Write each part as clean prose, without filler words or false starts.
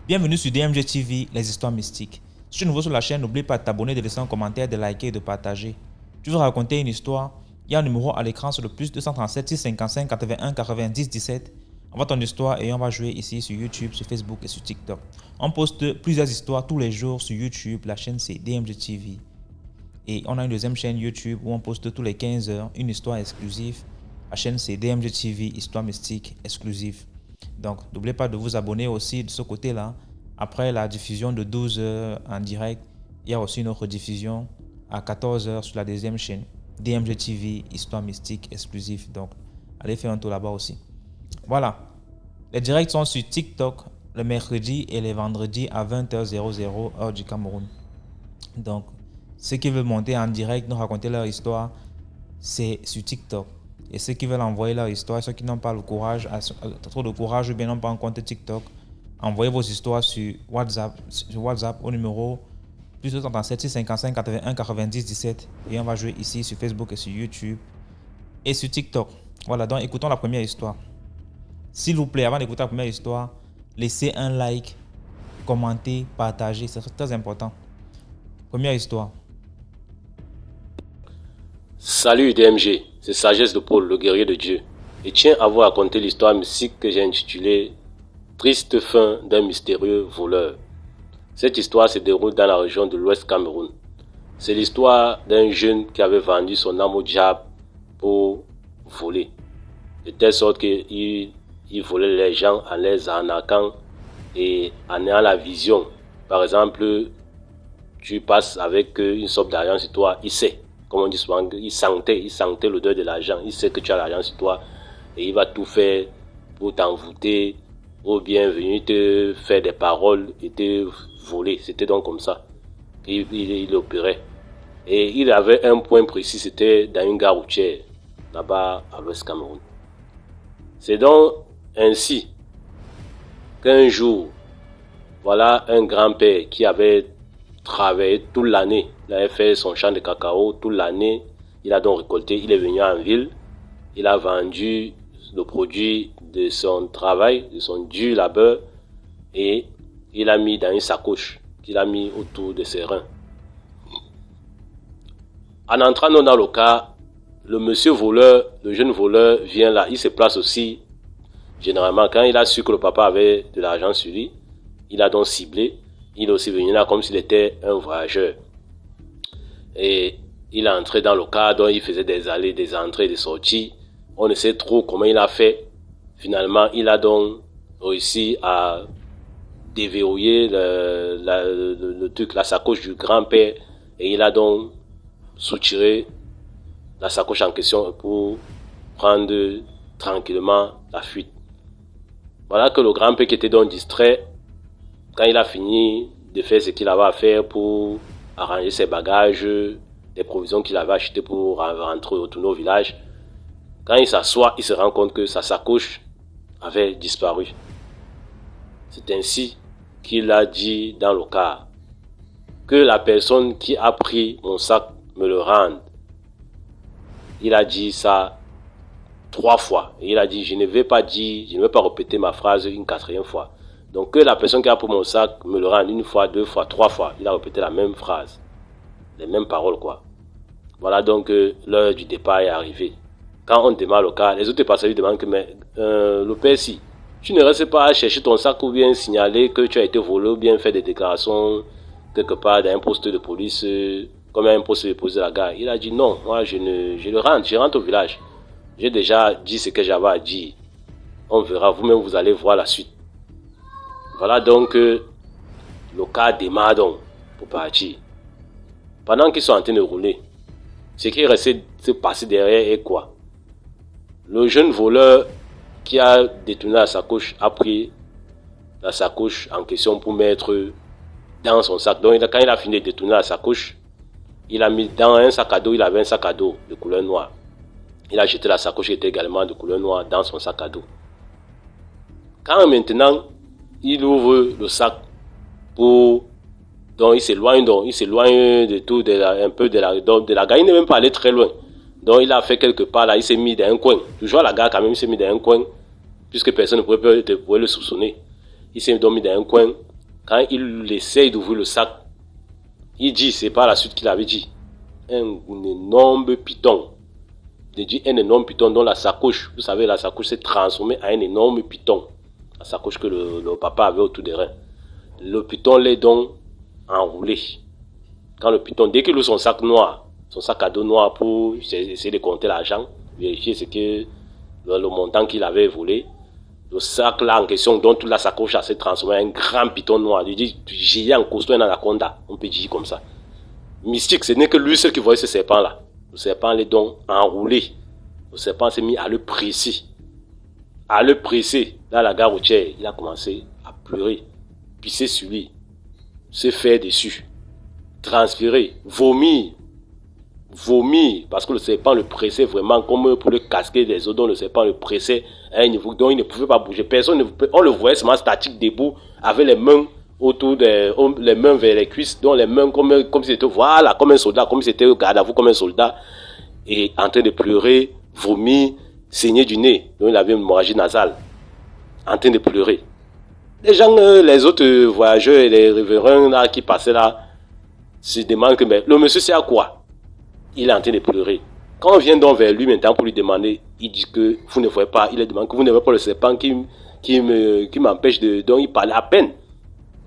Bienvenue sur DMG TV, les histoires mystiques. Si tu es nouveau sur la chaîne, n'oublie pas de t'abonner, de laisser un commentaire, de liker et de partager. Tu veux raconter une histoire? Il y a un numéro à l'écran sur le plus 237 655 81 90 17. Envoie ton histoire et on va jouer ici sur YouTube, sur Facebook et sur TikTok. On poste plusieurs histoires tous les jours sur YouTube. La chaîne c'est DMG TV. Et on a une deuxième chaîne YouTube où on poste tous les 15 heures une histoire exclusive. La chaîne c'est DMG TV, histoire mystique exclusive. Donc n'oubliez pas de vous abonner aussi de ce côté-là. Après la diffusion de 12 heures en direct, il y a aussi une autre diffusion à 14 heures sur la deuxième chaîne. DMG TV, histoire mystique exclusive. Donc allez faire un tour là-bas aussi. Voilà. Les directs sont sur TikTok le mercredi et les vendredis à 20h00 heure du Cameroun. Donc ceux qui veulent monter en direct, nous raconter leur histoire, c'est sur TikTok. Et ceux qui veulent envoyer leur histoire, ceux qui n'ont pas le courage, trop de courage ou bien n'ont pas un compte TikTok, envoyez vos histoires sur WhatsApp au numéro plus 237 655 81 90 17 et on va jouer ici sur Facebook et sur YouTube et sur TikTok. Voilà, donc écoutons la première histoire. S'il vous plaît, avant d'écouter la première histoire, laissez un like, commentez, partagez, c'est très important. Première histoire. Salut DMG, c'est Sagesse de Paul, le guerrier de Dieu. Et tiens à vous raconter l'histoire mystique que j'ai intitulée Triste fin d'un mystérieux voleur. Cette histoire se déroule dans la région de l'Ouest Cameroun. C'est l'histoire d'un jeune qui avait vendu son âme au diable pour voler. De telle sorte qu'il volait les gens en les arnaquant et en ayant la vision. Par exemple, tu passes avec une somme d'argent sur toi, il sait. Comme on dit souvent, il sentait l'odeur de l'argent. Il sait que tu as l'argent sur toi et il va tout faire pour t'envoûter ou bien venir te faire des paroles et te voler. C'était donc comme ça qu'il opérait. Et il avait un point précis, c'était dans une gare routière, là-bas à l'Ouest Cameroun. C'est donc ainsi qu'un jour, voilà un grand-père qui avait travaillé toute l'année. Il avait fait son champ de cacao toute l'année. Il a donc récolté. Il est venu en ville. Il a vendu le produit de son travail, de son dur labeur. Et il a mis dans une sacoche qu'il a mis autour de ses reins. En entrant dans le cas, le monsieur voleur, le jeune voleur vient là. Il se place aussi. Généralement, quand il a su que le papa avait de l'argent sur lui, il a donc ciblé. Il est aussi venu là comme s'il était un voyageur. Et il est entré dans le car, donc il faisait des allées, des entrées, des sorties. On ne sait trop comment il a fait. Finalement, il a donc réussi à déverrouiller le truc, la sacoche du grand-père. Et il a donc soutiré la sacoche en question pour prendre tranquillement la fuite. Voilà que le grand-père qui était donc distrait, quand il a fini de faire ce qu'il avait à faire pour arranger ses bagages, des provisions qu'il avait achetées pour rentrer, retourner au village, quand il s'assoit, il se rend compte que sa sacoche avait disparu. C'est ainsi qu'il a dit dans le car que la personne qui a pris mon sac me le rende. Il a dit ça 3 fois. Et il a dit, je ne vais pas répéter ma phrase une 4e fois. Donc que la personne qui a pris mon sac me le rende 1 fois, 2 fois, 3 fois. Il a répété la même phrase. Les mêmes paroles quoi. Voilà donc l'heure du départ est arrivée. Quand on démarre le car, les autres passagers lui demandent que le père si, tu ne restes pas à chercher ton sac ou bien signaler que tu as été volé ou bien faire des déclarations quelque part dans un poste de police comme un poste de police de la gare. Il a dit non, moi je rentre au village. J'ai déjà dit ce que j'avais à dire. On verra, vous-même vous allez voir la suite. Voilà donc le car démarre donc pour partir. Pendant qu'ils sont en train de rouler, ce qui est resté se passer derrière est quoi? Le jeune voleur qui a détourné la sacoche a pris la sacoche en question pour mettre dans son sac. Donc quand il a fini de détourner la sacoche, il a mis dans un sac à dos, il avait un sac à dos de couleur noire. Il a jeté la sacoche qui était également de couleur noire dans son sac à dos. Quand maintenant il ouvre le sac pour... Donc il s'éloigne de tout, un peu de la gare. Il n'est même pas allé très loin. Donc il a fait quelque part là, il s'est mis dans un coin. Toujours à la gare quand même, il s'est mis dans un coin, puisque personne ne pouvait le soupçonner. Il s'est donc mis dans un coin. Quand il essaye d'ouvrir le sac, il dit, c'est pas la suite qu'il avait dit, un énorme python. Il dit un énorme python dont la sacoche, vous savez, la sacoche s'est transformée en un énorme python. La sacoche que le papa avait autour des reins. Le python l'est donc enroulé. Quand le python, dès qu'il ouvre son sac noir, son sac à dos noir pour essayer de compter l'argent, vérifier ce que le montant qu'il avait volé, le sac là en question, dont toute la sacoche s'est transformée en un grand python noir. Il dit, géant, costaud, un anaconda. On peut dire comme ça. Mystique, ce n'est que lui seul qui voyait ce serpent là. Le serpent l'est donc enroulé. Le serpent s'est mis à le presser. À le presser. Là, la gare routière, il a commencé à pleurer, pisser sur lui, se faire dessus, transpirer, vomir, parce que le serpent le pressait vraiment comme pour le casquer des os, dont le serpent le pressait à un niveau dont il ne pouvait pas bouger. On le voyait seulement statique, debout, avec les mains autour les mains vers les cuisses, dont les mains comme si c'était, voilà, comme un soldat, comme si c'était au garde à vous comme un soldat, et en train de pleurer, vomir, saigner du nez, donc il avait une hémorragie nasale, en train de pleurer. Les gens, les autres voyageurs et les riverains là, qui passaient là, se demandent que mais, le monsieur c'est à quoi? Il est en train de pleurer. Quand on vient donc vers lui maintenant pour lui demander, il dit que vous ne voyez pas, il demande que vous ne voyez pas le serpent qui m'empêche de, donc il parlait à peine.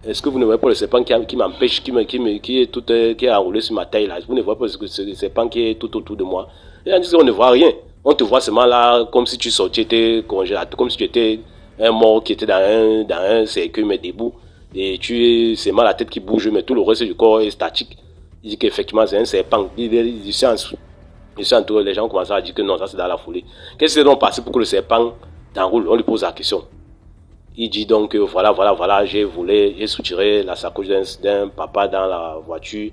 Est-ce que vous ne voyez pas le serpent qui m'empêche, qui est enroulé sur ma taille là? Vous ne voyez pas ce serpent qui est tout autour de moi? Et on dit qu'on ne voit rien. On te voit seulement là, comme si tu sortais, tu étais congélé, comme si tu étais un mort qui était dans un cercueil mais debout. Et tu es seulement la tête qui bouge, mais tout le reste du corps est statique. Il dit qu'effectivement c'est un serpent. Il s'est entouré, les gens commencent à dire que non, ça c'est dans la foulée. Qu'est-ce qui s'est donc passé pour que le serpent t'enroule? On lui pose la question. Il dit donc voilà, j'ai soutiré la sacoche d'un papa dans la voiture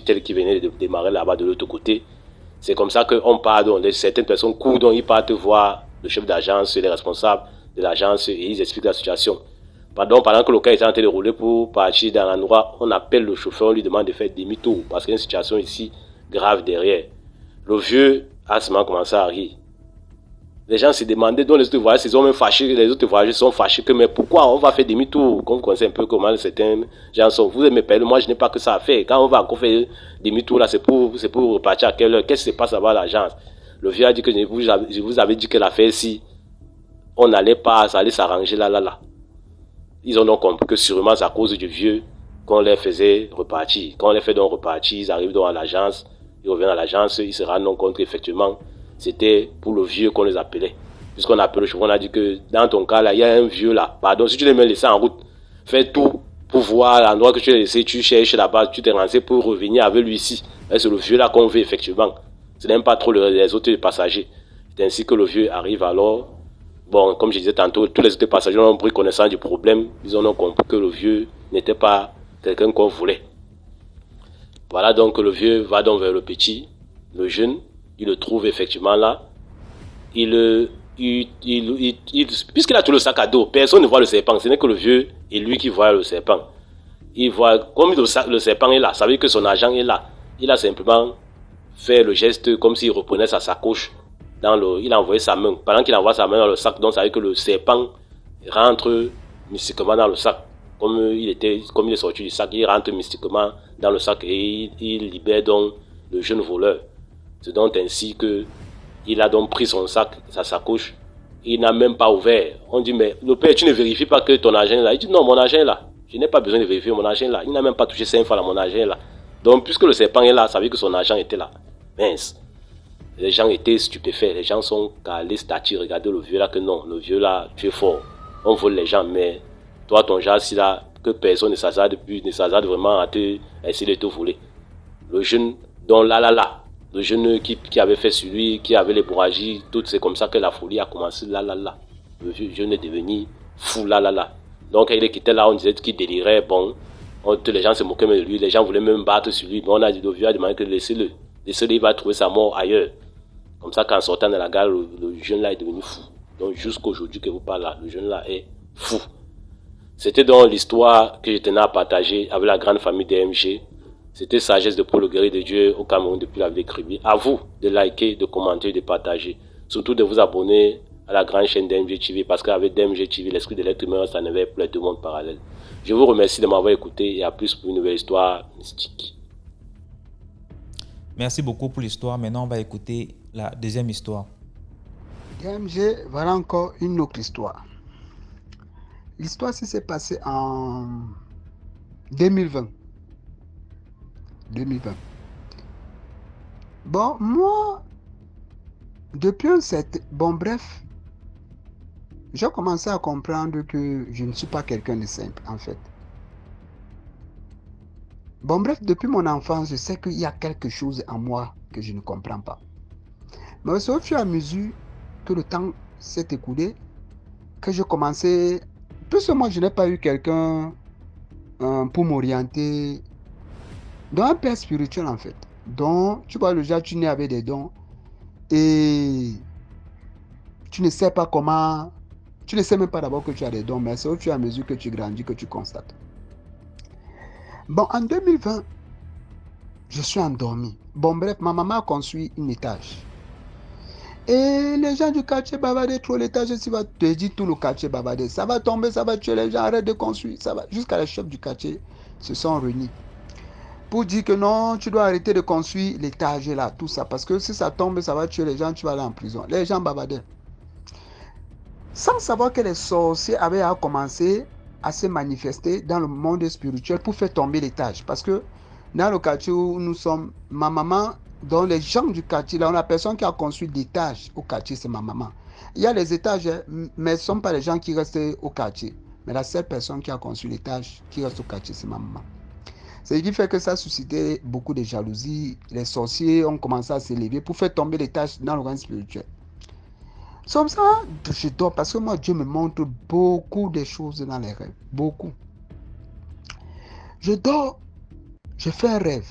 telle qui venait de démarrer là-bas de l'autre côté. C'est comme ça qu'on part, donc certaines personnes courent, donc ils partent voir le chef d'agence, les responsables de l'agence et ils expliquent la situation. Pendant que le cas est en train de rouler pour partir dans l'endroit, on appelle le chauffeur, on lui demande de faire demi-tour parce qu'il y a une situation ici grave derrière. Le vieux a seulement commencé à rire. Les gens se demandaient, donc les autres voyageurs, ils ont même fâché, les autres voyageurs sont fâchés que mais pourquoi on va faire demi-tour? Comme vous connaissez un peu comment certains gens sont. Vous me payez, moi je n'ai pas que ça à faire. Quand on va encore faire demi-tour là, c'est pour repartir à quelle heure? Qu'est-ce qui se passe là-bas à l'agence? Le vieux a dit que je vous avais dit que l'affaire si on n'allait pas, ça allait s'arranger là. Ils ont donc compris que sûrement c'est à cause du vieux qu'on les faisait repartir. Quand on les fait donc repartir, ils arrivent donc à l'agence, ils reviennent à l'agence, ils se rendent donc compte qu'effectivement, c'était pour le vieux qu'on les appelait. Puisqu'on appelle le chauffeur, on a dit que dans ton cas là, il y a un vieux là. Pardon, si tu l'as même laissé en route, fais tout pour voir l'endroit que tu l'as laissé, tu cherches là-bas, tu t'es renseigné pour revenir avec lui ici. Et c'est le vieux là qu'on veut effectivement. Ce n'est pas trop les autres passagers. C'est ainsi que le vieux arrive alors. Bon, comme je disais tantôt, tous les autres passagers ont pris connaissance du problème. Ils ont donc compris que le vieux n'était pas quelqu'un qu'on voulait. Voilà donc le vieux va donc vers le petit, le jeune. Il le trouve effectivement là. Puisqu'il a tout le sac à dos, personne ne voit le serpent. Ce n'est que le vieux et lui qui voit le serpent. Il voit, comme le serpent est là, ça veut dire que son agent est là. Il a simplement fait le geste comme s'il reprenait sa sacoche. Il a envoyé sa main. Pendant qu'il envoie sa main dans le sac, donc ça veut dire que le serpent rentre mystiquement dans le sac. Comme il est sorti du sac, il rentre mystiquement dans le sac et il libère donc le jeune voleur. C'est donc ainsi que il a donc pris son sac, sa sacoche. Il n'a même pas ouvert. On dit, mais le père, tu ne vérifies pas que ton argent est là? Il dit, non, mon argent est là. Je n'ai pas besoin de vérifier mon argent est là. Il n'a même pas touché 5 fois là, mon argent est là. Donc, puisque le serpent est là, ça veut dire que son argent était là. Mince. Les gens étaient stupéfaits. Les gens sont calés, statues, regarder le vieux là, que non, le vieux là, tu es fort. On vole les gens, mais toi, ton genre, si là, que personne ne s'hasarde vraiment à essayer de te voler. Le jeune, donc là. Le jeune qui avait fait sur lui, qui avait l'hémorragie, tout, c'est comme ça que la folie a commencé là. Le vieux jeune est devenu fou là. Donc, il est quitté là, on disait qu'il délirait, bon, les gens se moquaient de lui, les gens voulaient même battre sur lui, mais on a dit, le vieux a demandé que laissez-le, il va trouver sa mort ailleurs. Comme ça, qu'en sortant de la gare, le jeune là est devenu fou. Donc, jusqu'aujourd'hui que vous parlez là, le jeune là est fou. C'était donc l'histoire que je tenais à partager avec la grande famille DMG. C'était Sagesse de Paul Guéry de Dieu au Cameroun depuis la ville de Kribi. À vous de liker, de commenter, de partager. Surtout de vous abonner à la grande chaîne DMG TV parce qu'avec DMG TV, l'esprit de l'être humain s'en éveille pour les deux mondes parallèles. Je vous remercie de m'avoir écouté et à plus pour une nouvelle histoire mystique. Merci beaucoup pour l'histoire. Maintenant, on va écouter la deuxième histoire. DMG, voilà encore une autre histoire. L'histoire s'est passée en 2020. Bon, moi, depuis un certain... Bon, bref, j'ai commencé à comprendre que je ne suis pas quelqu'un de simple, en fait. Bon, bref, depuis mon enfance, je sais qu'il y a quelque chose en moi que je ne comprends pas. Mais au fur et à mesure que le temps s'est écoulé, que je commençais... Plus moi, je n'ai pas eu quelqu'un pour m'orienter dans un père spirituel, en fait. Donc, tu vois, le genre, tu nais avec des dons et tu ne sais pas comment... Tu ne sais même pas d'abord que tu as des dons, mais c'est au fur et à mesure que tu grandis que tu constates. Bon, en 2020, je suis endormi. Bon, bref, ma maman a construit un étage. Et les gens du quartier bavardaient trop l'étage, ça va te dire tout le quartier bavardaient. Ça va tomber, ça va tuer les gens, arrête de construire. Ça va. Jusqu'à les chefs du quartier se sont réunis pour dire que non, tu dois arrêter de construire l'étage là, tout ça. Parce que si ça tombe, ça va tuer les gens, tu vas aller en prison. Les gens bavardaient. Sans savoir que les sorciers avaient commencé à se manifester dans le monde spirituel pour faire tomber l'étage. Parce que dans le quartier où nous sommes, ma maman, dans les gens du quartier, là, la personne qui a construit l'étage au quartier, c'est ma maman. Il y a les étages, mais ce ne sont pas les gens qui restent au quartier. Mais la seule personne qui a construit l'étage, qui reste au quartier, c'est ma maman. Ce qui fait que ça a suscité beaucoup de jalousie. Les sorciers ont commencé à s'élever pour faire tomber l'étage dans le règne spirituel. Comme ça, je dors parce que moi, Dieu me montre beaucoup de choses dans les rêves. Beaucoup. Je dors, je fais un rêve.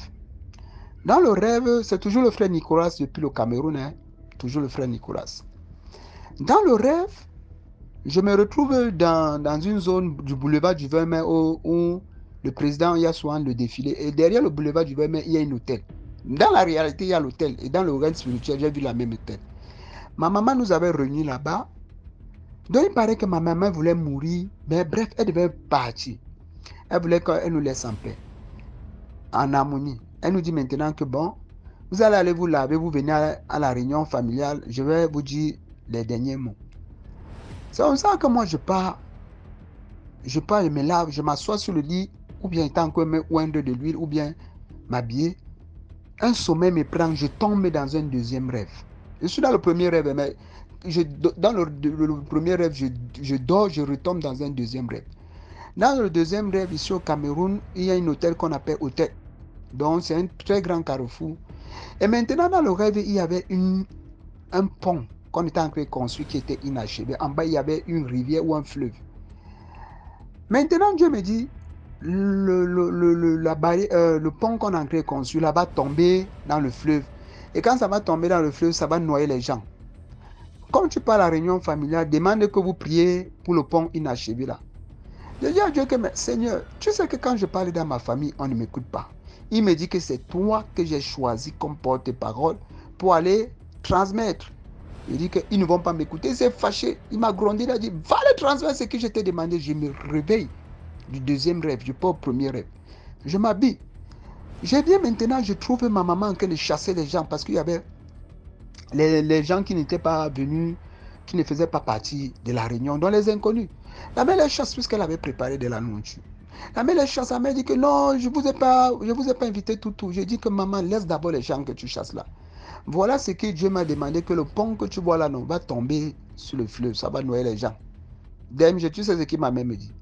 Dans le rêve, c'est toujours le frère Nicolas depuis le Cameroun. Hein? Toujours le frère Nicolas. Dans le rêve, je me retrouve dans une zone du boulevard du 20 mai où le président y a souvent le défilé. Et derrière le boulevard du 20 mai, il y a un hôtel. Dans la réalité, il y a l'hôtel. Et dans le règne spirituel, j'ai vu la même hôtel. Ma maman nous avait réunis là-bas. Donc, il paraît que ma maman voulait mourir. Mais bref, elle devait partir. Elle voulait qu'elle nous laisse en paix. En harmonie. Elle nous dit maintenant que bon, vous allez aller vous laver, vous venez à la réunion familiale. Je vais vous dire les derniers mots. C'est comme ça que moi, je pars, je me lave, je m'assois sur le lit, ou bien tant que me oindre de l'huile, ou bien m'habiller. Un sommeil me prend, je tombe dans un deuxième rêve. Je suis dans le premier rêve, mais dans le premier rêve, je dors, je retombe dans un deuxième rêve. Dans le deuxième rêve, ici au Cameroun, il y a un hôtel qu'on appelle hôtel. Donc, c'est un très grand carrefour. Et maintenant, dans le rêve, il y avait un pont qu'on était en train de construire qui était inachevé. En bas, il y avait une rivière ou un fleuve. Maintenant, Dieu me dit, le pont qu'on est en train de construire là va tomber dans le fleuve. Et quand ça va tomber dans le fleuve, ça va noyer les gens. Comme tu pars à la réunion familiale, demande que vous priez pour le pont inachevé là. Je dis à Dieu que, mais Seigneur, tu sais que quand je parle dans ma famille, on ne m'écoute pas. Il me dit que c'est toi que j'ai choisi comme porte-parole pour aller transmettre. Il dit qu'ils ne vont pas m'écouter. Il s'est fâché. Il m'a grondé. Il a dit, va le transmettre ce que je t'ai demandé. Je me réveille du deuxième rêve. Je pars au premier rêve. Je m'habille. Je viens maintenant, je trouve ma maman en train de chasser les gens parce qu'il y avait les gens qui n'étaient pas venus, qui ne faisaient pas partie de la réunion, dont les inconnus. La mère les chasse puisqu'elle avait préparé de la nourriture. La mère les chasse, la mère dit que non, je ne vous ai pas invité tout. Je dis que maman, laisse d'abord les gens que tu chasses là. Voilà ce que Dieu m'a demandé, que le pont que tu vois là, non, va tomber sur le fleuve, ça va noyer les gens. DMG, tu sais ce que ma mère me dit.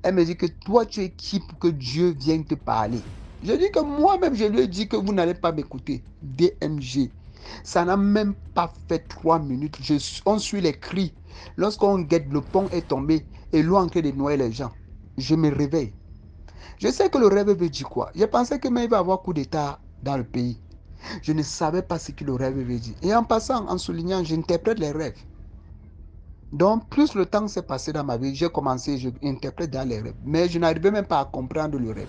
Elle me dit que toi, tu es qui pour que Dieu vienne te parler. Je dis que moi-même, je lui ai dit que vous n'allez pas m'écouter. DMG. Ça n'a même pas fait 3 minutes. On suit les cris. Lorsqu'on guette, le pont est tombé et l'eau est en train de noyer les gens. Je me réveille. Je sais que le rêve veut dire quoi. Je pensais que il va y avoir coup d'état dans le pays. Je ne savais pas ce que le rêve veut dire. Et en passant, en soulignant, j'interprète les rêves. Donc, plus le temps s'est passé dans ma vie, j'ai commencé, j'interprète dans les rêves. Mais je n'arrivais même pas à comprendre le rêve.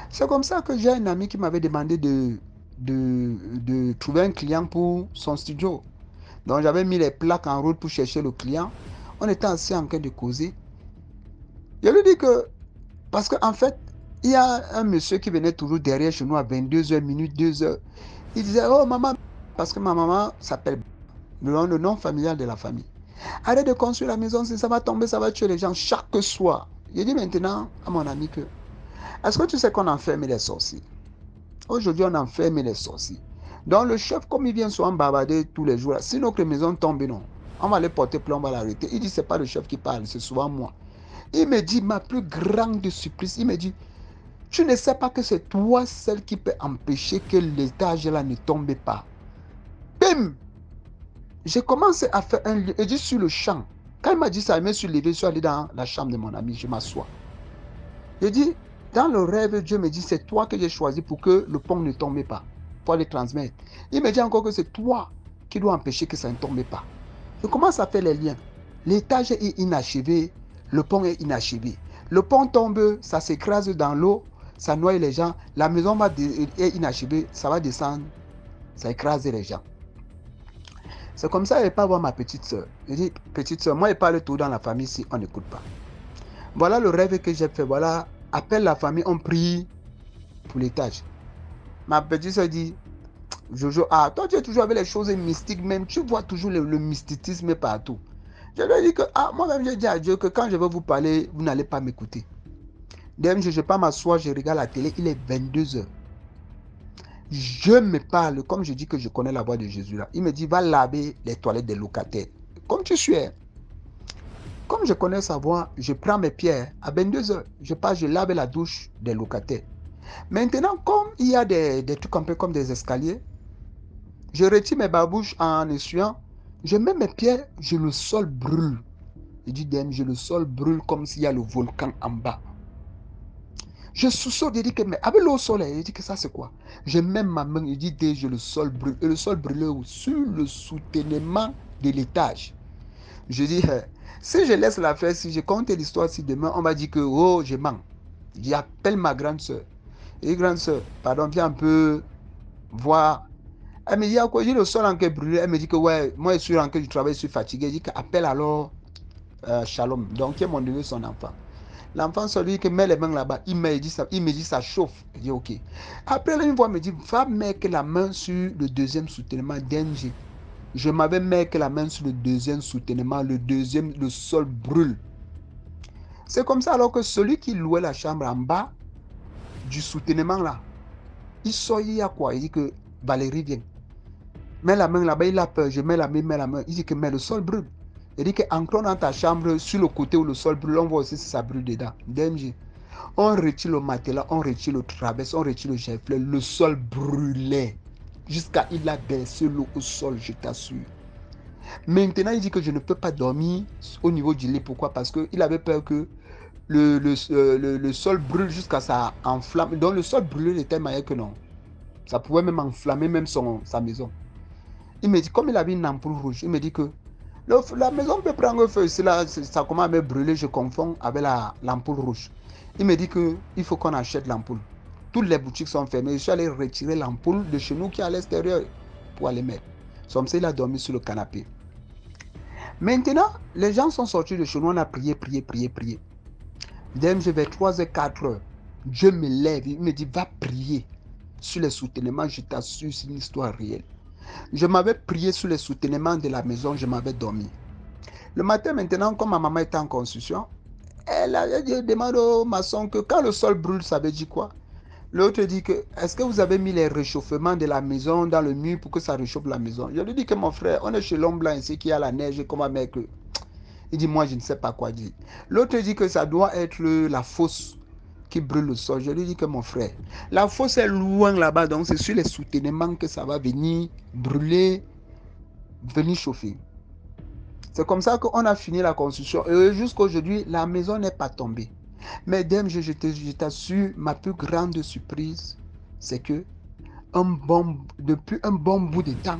C'est comme ça que j'ai un ami qui m'avait demandé de trouver un client pour son studio. Donc j'avais mis les plaques en route pour chercher le client. On était assis en train de causer. Je lui dis que, parce qu'en fait, il y a un monsieur qui venait toujours derrière chez nous à 22h, minute 2h. Il disait, oh maman, parce que ma maman s'appelle le nom familial de la famille. Arrête de construire la maison, si ça va tomber, ça va tuer les gens chaque soir. Je dis maintenant à mon ami que, est-ce que tu sais qu'on enferme les sorciers? Aujourd'hui, on enferme les sorciers. Donc le chef, comme il vient souvent bavarder tous les jours, si notre maison tombe, non, on va aller porter plainte, on va l'arrêter. Il dit, c'est pas le chef qui parle, c'est souvent moi. Il me dit, ma plus grande surprise, il me dit, tu ne sais pas que c'est toi celle qui peut empêcher que l'étage là ne tombe pas. Bim! J'ai commencé à faire un lieu, et dit sur le champ. Quand il m'a dit ça, je me suis levé, je suis allé dans la chambre de mon ami, je m'assois. Je dis, dans le rêve, Dieu me dit, c'est toi que j'ai choisi pour que le pont ne tombe pas, pour aller transmettre. Il me dit encore que c'est toi qui dois empêcher que ça ne tombe pas. Je commence à faire les liens. L'étage est inachevé, le pont est inachevé. Le pont tombe, ça s'écrase dans l'eau, ça noie les gens. La maison est inachevée, ça va descendre, ça écrase les gens. C'est comme ça que je n'ai pas voir ma petite soeur. Je dis, petite soeur, moi je parle tout dans la famille si on n'écoute pas. Voilà le rêve que j'ai fait. Voilà, appelle la famille, on prie pour l'étage. Ma petite soeur dit, Jojo, ah, toi tu es toujours avec les choses mystiques même, tu vois toujours le mysticisme partout. Je lui ai dit que, ah, moi-même j'ai dit à Dieu que quand je vais vous parler, vous n'allez pas m'écouter. Dès que je ne vais pas m'asseoir, je regarde la télé, il est 22h. Je me parle, comme je dis que je connais la voix de Jésus là. Il me dit, va laver les toilettes des locataires. Comme tu suis. Comme je connais sa voix, je prends mes pierres. À 22h, je pars, je lave la douche des locataires. Maintenant, comme il y a des trucs un peu comme des escaliers, je retire mes babouches en essuyant. Je mets mes pierres, le sol brûle. Je dis, le sol brûle comme s'il y a le volcan en bas. Je sous-saute, je dis que, mais avec l'eau soleil, je dis que ça c'est quoi? Je mets ma main, je dis, le sol brûle. Et le sol brûle sur le soutènement de l'étage. Je dis, si je laisse la faire, si je compte l'histoire, si demain on va dire que, oh, je mens. J'appelle ma grande soeur. Je dis, grande soeur, pardon, viens un peu voir. Elle me dit, à quoi? J'ai le sol encore brûlé. Elle me dit que, ouais, moi je suis en du travail, je suis fatigué. Je dis qu'appelle alors Shalom. Donc, qui est mon neveu, son enfant. L'enfant, celui qui met les mains là-bas, il me dit ça chauffe. Je dis ok. Après, une fois, il me dit, va mettre la main sur le deuxième soutènement d'NG. Je m'avais mis la main sur le deuxième soutènement, le sol brûle. C'est comme ça alors que celui qui louait la chambre en bas du soutènement là, il sort, il y a quoi? Il dit que Valérie vient. Mets la main là-bas, il a peur. Je mets la main. Il dit que mais le sol brûle. Il dit qu'entre dans ta chambre, sur le côté où le sol brûle, on voit aussi si ça brûle dedans. DMG. On retire le matelas, on retire le traverse, on retire le chef-fleur. Le sol brûlait. Jusqu'à il a baissé l'eau au sol, je t'assure. Maintenant, il dit que je ne peux pas dormir au niveau du lit. Pourquoi? Parce qu'il avait peur que le sol brûle jusqu'à ça enflamme. Donc le sol brûlait de telle manière que non. Ça pouvait même enflammer même sa maison. Il me dit, comme il avait une ampoule rouge, il me dit que la maison peut prendre feu. Ça commence à me brûler, je confonds avec l'ampoule rouge. Il me dit qu'il faut qu'on achète l'ampoule. Toutes les boutiques sont fermées. Je suis allé retirer l'ampoule de chez nous qui est à l'extérieur pour aller mettre. Comme ça, il a dormi sur le canapé. Maintenant, les gens sont sortis de chez nous. On a prié. Dès je vais 3h, 4h. Dieu me lève. Il me dit, va prier sur les soutènements. Je t'assure, c'est une histoire réelle. Je m'avais prié sur les soutènements de la maison, je m'avais dormi. Le matin maintenant, comme ma maman était en construction, elle a demandé au maçon que quand le sol brûle, ça veut dire quoi? L'autre dit que, est-ce que vous avez mis les réchauffements de la maison dans le mur pour que ça réchauffe la maison? Je lui dis que mon frère, on est chez l'homme blanc ici qui a la neige, comment mettre? Il dit, moi je ne sais pas quoi dire. L'autre dit que ça doit être la fosse qui brûle le sol. Je lui dis que mon frère, la fosse est loin là-bas, donc c'est sur les soutènements que ça va venir brûler, venir chauffer. C'est comme ça qu'on a fini la construction. Et jusqu'à aujourd'hui, la maison n'est pas tombée. Mais dès je t'assure, ma plus grande surprise, c'est que depuis un bon bout de temps,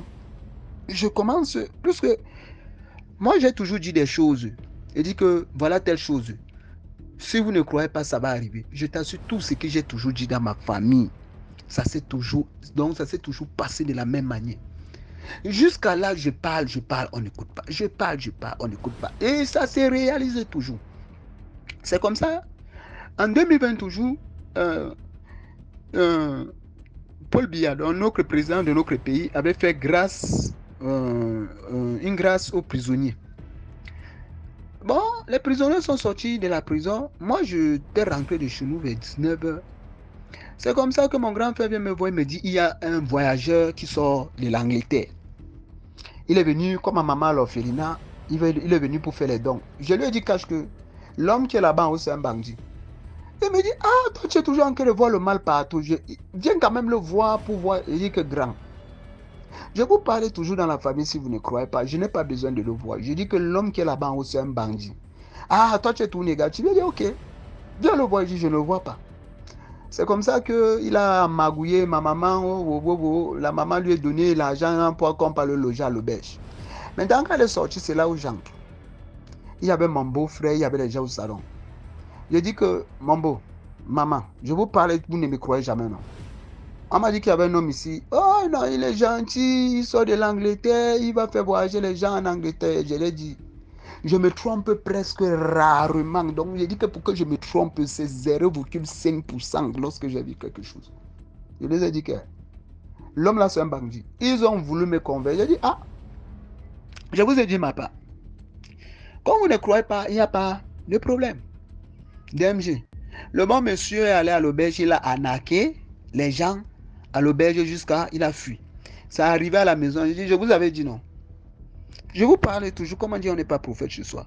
je commence, plus que moi j'ai toujours dit des choses. Je dis que voilà telle chose. Si vous ne croyez pas, ça va arriver. Je t'assure, tout ce que j'ai toujours dit dans ma famille, ça s'est toujours passé de la même manière. Jusqu'à là, je parle, on n'écoute pas. Je parle, on n'écoute pas. Et ça s'est réalisé toujours. C'est comme ça. En 2020, toujours, Paul Biya, un autre président de notre pays, avait fait une grâce aux prisonniers. Bon, les prisonniers sont sortis de la prison. Moi, je t'ai rentré de chez nous vers 19h. C'est comme ça que mon grand frère vient me voir et me dit, il y a un voyageur qui sort de l'Angleterre. Il est venu, comme ma maman à l'orphelinat, il est venu pour faire les dons. Je lui ai dit, cache que l'homme qui est là-bas aussi, c'est un bandit. Il me dit, ah, toi tu es toujours en train de voir le mal partout. Viens quand même le voir pour voir. Il dit que grand. Je vous parle toujours dans la famille si vous ne croyez pas. Je n'ai pas besoin de le voir. Je dis que l'homme qui est là-bas aussi, c'est un bandit. Ah, toi tu es tout négatif. Il dit, ok. Viens le voir. Je dis, je ne le vois pas. C'est comme ça qu'il a magouillé ma maman. La maman lui a donné l'argent pour qu'on parle le loger à l'auberge. Maintenant, quand elle est sortie, c'est là où j'entre. Il y avait mon beau-frère, il y avait les gens au salon. Je dis que, mon beau, maman, je vous parle, vous ne me croyez jamais, non. On m'a dit qu'il y avait un homme ici. Oh non, il est gentil, il sort de l'Angleterre, il va faire voyager les gens en Angleterre. Je l'ai dit. Je me trompe presque rarement. Donc, j'ai dit que pour que je me trompe, c'est 0,5% lorsque j'ai vu quelque chose. Je les ai dit que l'homme là, c'est un bandit. Ils ont voulu me convaincre. J'ai dit, ah, je vous ai dit ma part. Quand vous ne croyez pas, il n'y a pas de problème. DMG. Le bon monsieur est allé à l'auberge, il a arnaqué les gens à l'auberge jusqu'à, il a fui. Ça arrivé à la maison, je dis, je vous avais dit non. Je vous parlais toujours, comment dire, on n'est pas prophète chez soi.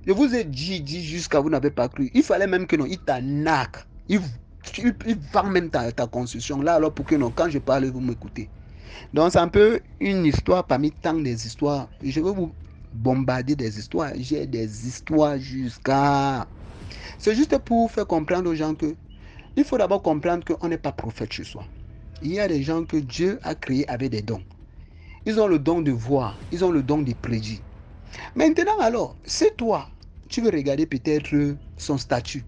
Je vous ai dit jusqu'à vous n'avez pas cru. Il fallait même que non, il t'arnaque. Il vend même ta construction. Là, alors pour que non, quand je parle, vous m'écoutez. Donc c'est un peu une histoire parmi tant des histoires. Je vais vous bombarder des histoires. J'ai des histoires jusqu'à... C'est juste pour faire comprendre aux gens que il faut d'abord comprendre qu'on n'est pas prophète chez soi. Il y a des gens que Dieu a créés avec des dons. Ils ont le don de voir, ils ont le don de prédire. Maintenant alors, c'est toi, tu veux regarder peut-être son statut.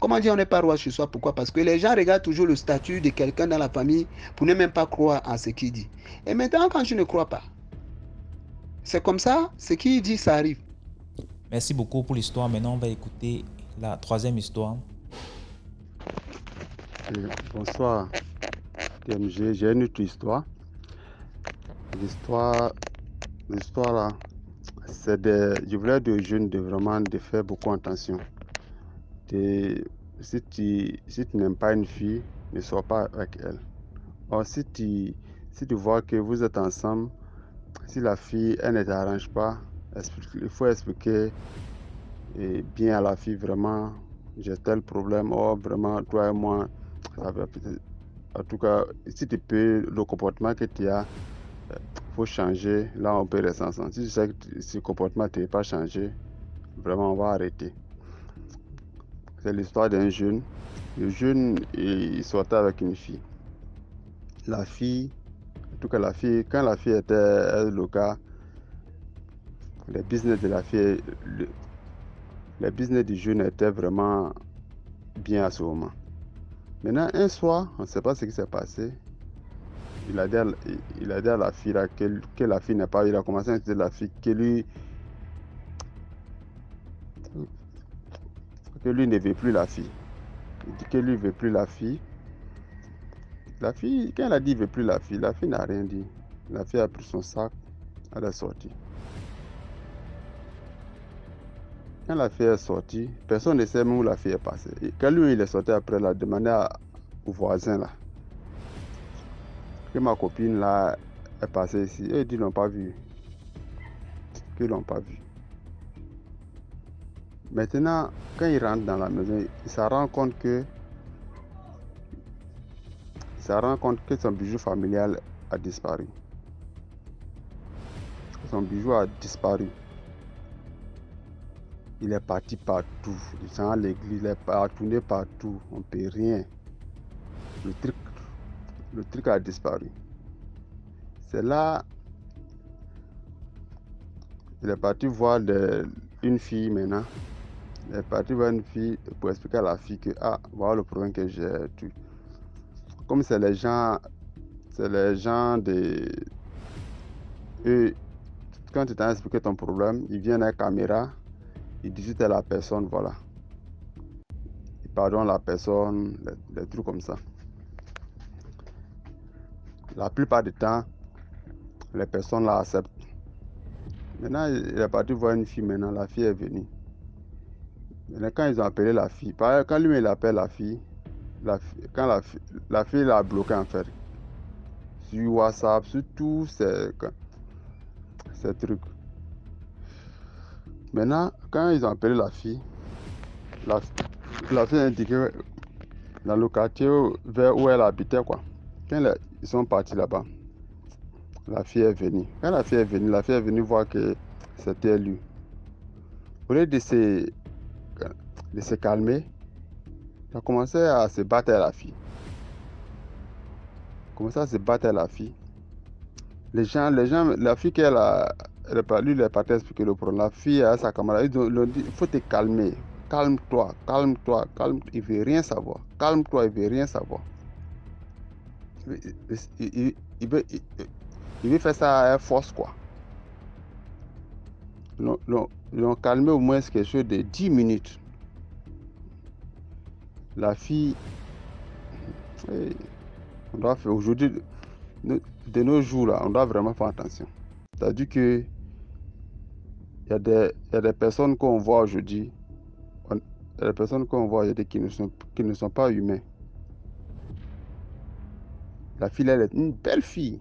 Comment dire on n'est pas roi chez soi? Pourquoi? Parce que les gens regardent toujours le statut de quelqu'un dans la famille pour ne même pas croire en ce qu'il dit. Et maintenant quand tu ne crois pas, c'est comme ça, ce qu'il dit, ça arrive. Merci beaucoup pour l'histoire. Maintenant, on va écouter la troisième histoire. Bonsoir, TMG. J'ai une autre histoire. L'histoire là, c'est je voulais de jeunes de vraiment de faire beaucoup attention. Si tu n'aimes pas une fille, ne sois pas avec elle. Or, si tu vois que vous êtes ensemble, si la fille, elle ne t'arrange pas, il faut expliquer bien à la fille, vraiment, j'ai tel problème, oh, vraiment, toi et moi, en tout cas, si tu peux, le comportement que tu as, faut changer, là on peut rester ensemble. Si tu sais que ce comportement ne t'est pas changé, vraiment on va arrêter. C'est l'histoire d'un jeune. Le jeune, il sortait avec une fille. La fille, en tout cas la fille, quand la fille était le cas, le business de la fille, le business du jeune était vraiment bien à ce moment. Maintenant, un soir, on ne sait pas ce qui s'est passé. Il a dit à la fille là, que la fille n'a pas eu. Il a commencé à insulter la fille que lui ne veut plus la fille. Il dit que lui ne veut plus la fille. La fille, quand elle a dit qu'il ne veut plus la fille n'a rien dit. La fille a pris son sac, elle est sortie. Quand la fille est sortie, personne ne sait même où la fille est passée. Et quand lui il est sorti après, il a demandé au voisin là, que ma copine là est passée ici. Et ils l'ont pas vu. Qu'ils l'ont pas vu. Maintenant, quand il rentre dans la maison, il se rend compte que son bijou familial a disparu. Son bijou a disparu. Il est parti partout. Il s'en va à l'église, il est tourné partout. On ne peut rien. Le truc a disparu. C'est là, il est parti voir une fille maintenant. Il est parti voir une fille pour expliquer à la fille que, ah, voilà le problème que j'ai. Comme c'est les gens de... Eux, quand tu t'as expliqué ton problème, ils viennent à la caméra, ils disent à la personne, voilà. Ils pardonnent la personne, des trucs comme ça. La plupart du temps, les personnes l'acceptent. Maintenant, il est parti voir une fille, maintenant, la fille est venue. Maintenant, quand ils ont appelé la fille, quand lui, il appelle la fille, quand la fille l'a bloqué, en fait, sur WhatsApp, sur tous ces trucs. Maintenant, quand ils ont appelé la fille a indiqué dans le quartier vers où elle habitait, quoi. Quand ils sont partis là-bas, la fille est venue. Quand la fille est venue voir que c'était lui. Au lieu de se calmer, il a commencé à se battre à la fille. Les gens, la fille qu'elle a, lui, il est parti expliquer le problème. La fille à sa camarade, ils ont dit, il faut te calmer. Calme-toi. Il veut rien savoir. Calme-toi, il veut rien savoir. Il veut faire ça à force, quoi. Ils l'ont calmé au moins quelque chose de 10 minutes. La fille, on doit faire aujourd'hui, de nos jours, là, on doit vraiment faire attention. C'est-à-dire que il y a des personnes qu'on voit aujourd'hui, qui ne sont pas humains. La fille, elle est une belle fille.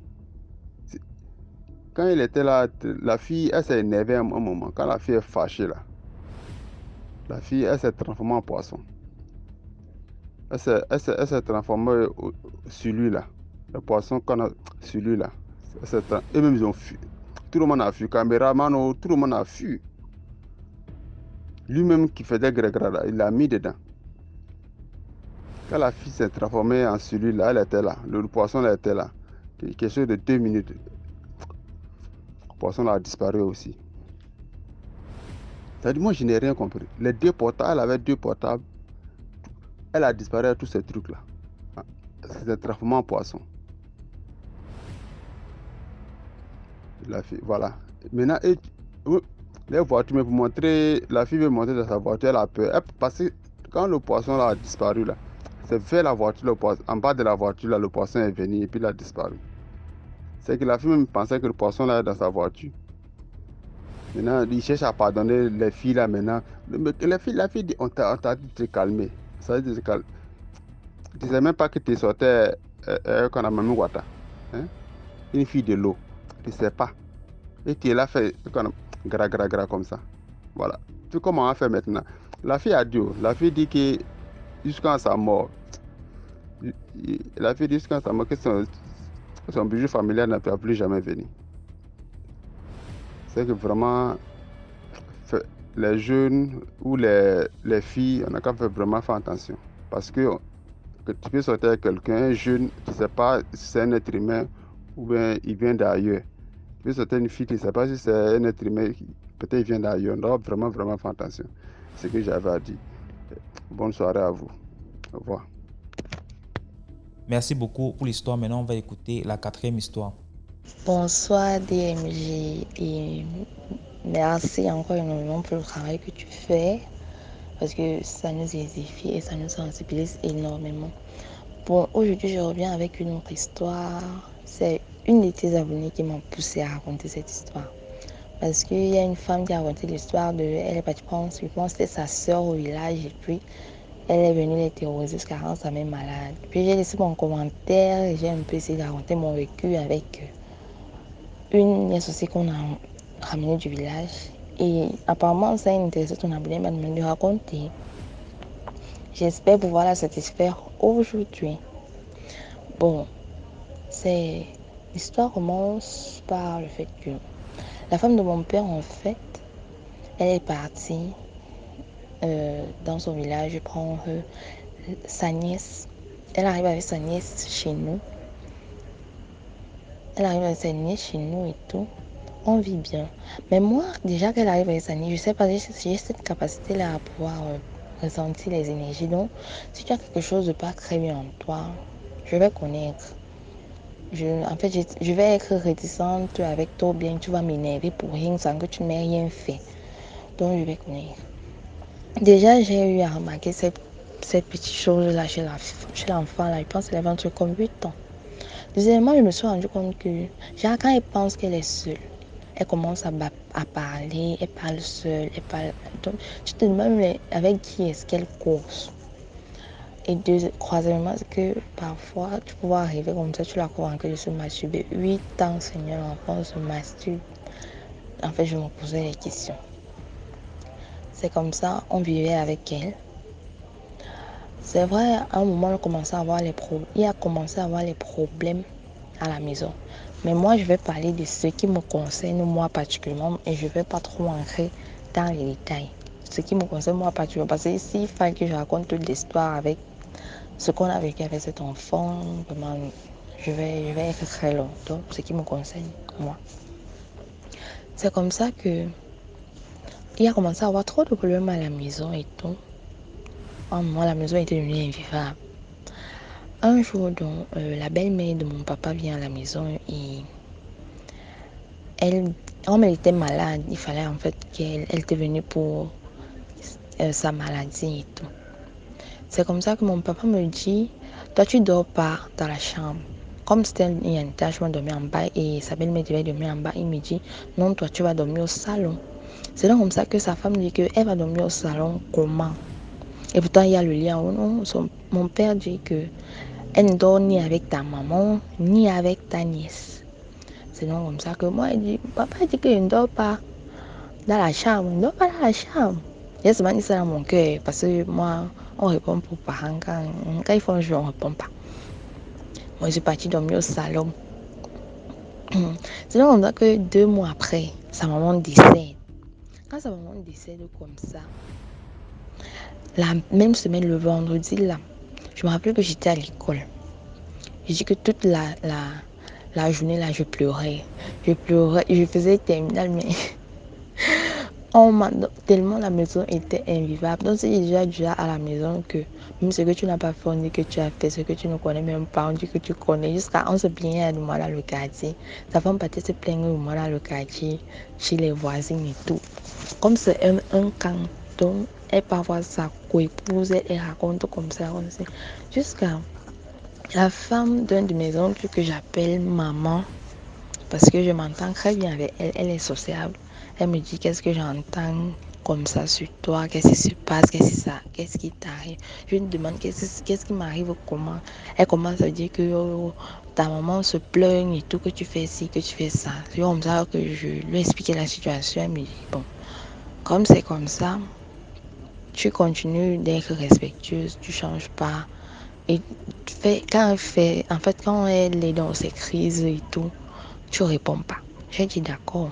Quand elle était là, la fille, elle s'est énervée à un moment. Quand la fille est fâchée, là, la fille, elle s'est transformée en poisson. Elle s'est transformée sur lui, là. Le poisson qu'on a sur lui, là. Eux-mêmes, ils ont fui. Tout le monde a fui. Caméraman, tout le monde a fui. Lui-même qui faisait gré-gré, il l'a mis dedans. Quand la fille s'est transformée en celui-là, elle était là. Le poisson, elle était là. Quelque chose de 2 minutes. Le poisson a disparu aussi. C'est-à-dire, moi, je n'ai rien compris. Les 2 portables, elle avait 2 portables. Elle a disparu à tous ces trucs-là. C'était transformé en poisson. La fille, voilà. Maintenant, les voitures, mais pour montrer, la fille veut monter dans sa voiture, elle a peur. Parce que quand le poisson là, a disparu, là, c'est vers la voiture, en bas de la voiture, là, le poisson est venu et puis il a disparu. C'est que la fille même pensait que le poisson là est dans sa voiture. Maintenant, il cherche à pardonner les filles là maintenant. La fille dit, on t'a dit de te calmer. Ça veut dire que tu ne sais même pas que tu sortais qu'on a même Wata. Hein? Une fille de l'eau. Tu ne sais pas. Et tu es là, fait gra comme ça. Voilà. Tu comment on fait maintenant? La fille a dit, que jusqu'à sa mort, que son budget familial ne peut plus jamais venir. C'est que vraiment, les jeunes ou les filles, on a qu'à vraiment faire attention. Parce que tu peux sortir avec quelqu'un, un jeune, tu ne sais pas si c'est un être humain ou bien il vient d'ailleurs. Tu peux sortir une fille, tu ne sais pas si c'est un être humain, peut-être il vient d'ailleurs. On doit vraiment faire attention. C'est ce que j'avais à dire. Bonne soirée à vous. Au revoir. Merci beaucoup pour l'histoire. Maintenant, on va écouter la 4e histoire. Bonsoir DMG et merci encore énormément pour le travail que tu fais parce que ça nous édifie et ça nous sensibilise énormément. Bon, aujourd'hui je reviens avec une autre histoire. C'est une de tes abonnés qui m'a poussé à raconter cette histoire. Parce qu'il y a une femme qui a raconté l'histoire elle est partie prendre, je pense que c'était sa soeur au village et puis elle est venue les terroriser jusqu'à rendre sa mère malade. Puis j'ai laissé mon commentaire et j'ai un peu essayé de raconter mon vécu avec une associée qu'on a ramenée du village. Et apparemment, ça a intéressé ton abonné, m'a demandé de raconter. J'espère pouvoir la satisfaire aujourd'hui. Bon, l'histoire commence par le fait que la femme de mon père, en fait, elle est partie dans son village prendre sa nièce. Elle arrive avec sa nièce chez nous. Et tout. on vit bien. Mais moi, déjà qu'elle arrive à les années, je sais pas, j'ai cette capacité-là à pouvoir ressentir les énergies. Donc, si tu as quelque chose de pas très bien en toi, je vais connaître. En fait, je vais être réticente avec toi, bien tu vas m'énerver pour rien sans que tu n'aies rien fait. Donc, je vais connaître. Déjà, j'ai eu à remarquer cette petite chose-là chez l'enfant, là. Je pense qu'elle avait un truc comme 8 ans. Deuxièmement, je me suis rendu compte que, genre, quand elle pense qu'elle est seule, elle commence à parler, elle parle seule, elle parle. Donc, tu te demandes avec qui est-ce qu'elle course. Et troisièmement, c'est que parfois, tu peux arriver comme ça, tu la convaincs de se masturber. 8 ans, Seigneur, l'enfant se masturbe. En fait, je me posais des questions. C'est comme ça, on vivait avec elle. C'est vrai, à un moment, il a commencé à avoir les problèmes à la maison. Mais moi, je vais parler de ce qui me concerne, moi particulièrement, et je ne vais pas trop entrer dans les détails. Ce qui me concerne, moi particulièrement, parce que ici, il fallait que je raconte toute l'histoire avec ce qu'on a vécu avec cet enfant. Vraiment, je vais être très long. Donc, ce qui me concerne, moi. C'est comme ça que il a commencé à avoir trop de problèmes à la maison et tout. À un moment, la maison était devenue invivable. Un jour, donc, la belle-mère de mon papa vient à la maison et comme elle était malade, il fallait en fait qu'elle était venue pour sa maladie et tout. C'est comme ça que mon papa me dit, toi tu dors pas dans la chambre. Comme c'était un étage, moi dormais en bas et sa belle-mère devait dormir en bas, il me dit, non, toi tu vas dormir au salon. C'est donc comme ça que sa femme dit qu'elle va dormir au salon, comment? Et pourtant il y a le lien. Non, mon père dit que elle ne dort ni avec ta maman, ni avec ta nièce. C'est donc comme ça que moi, papa dit que je ne dors pas dans la chambre, je ne dors pas dans la chambre. J'ai seulement dit ça dans mon cœur, parce que moi, on répond pour parents quand ils font un jeu, on ne répond pas. Moi, je suis partie dormir au salon. C'est donc comme ça que 2 mois après, sa maman décède. Quand sa maman décède comme ça, la même semaine, le vendredi, là, je me rappelle que j'étais à l'école. Je dis que toute la journée, là, je pleurais. Je faisais terminale, mais tellement la maison était invivable. Donc, c'est déjà à la maison que même ce que tu n'as pas fait, on dit que tu as fait, ce que tu ne connais même pas, on dit que tu connais. Jusqu'à on se plaignait de moi dans le quartier. Sa femme partait se plaindre de moi dans le quartier, chez les voisines et tout. Comme c'est un canton, elle parfois sa coépouse, elle raconte comme ça. Jusqu'à la femme d'un de mes oncles que j'appelle maman, parce que je m'entends très bien avec elle, elle est sociable. Elle me dit qu'est-ce que j'entends comme ça sur toi, qu'est-ce qui se passe, qu'est-ce qui t'arrive. Je lui demande qu'est-ce qui m'arrive, comment. Elle commence à dire que ta maman se plaigne et tout, que tu fais ci, que tu fais ça. C'est comme ça que je lui expliquais la situation. Elle me dit bon, comme c'est comme ça, tu continues d'être respectueuse, tu changes pas. Et quand elle est dans ses crises et tout, tu réponds pas. J'ai dit d'accord.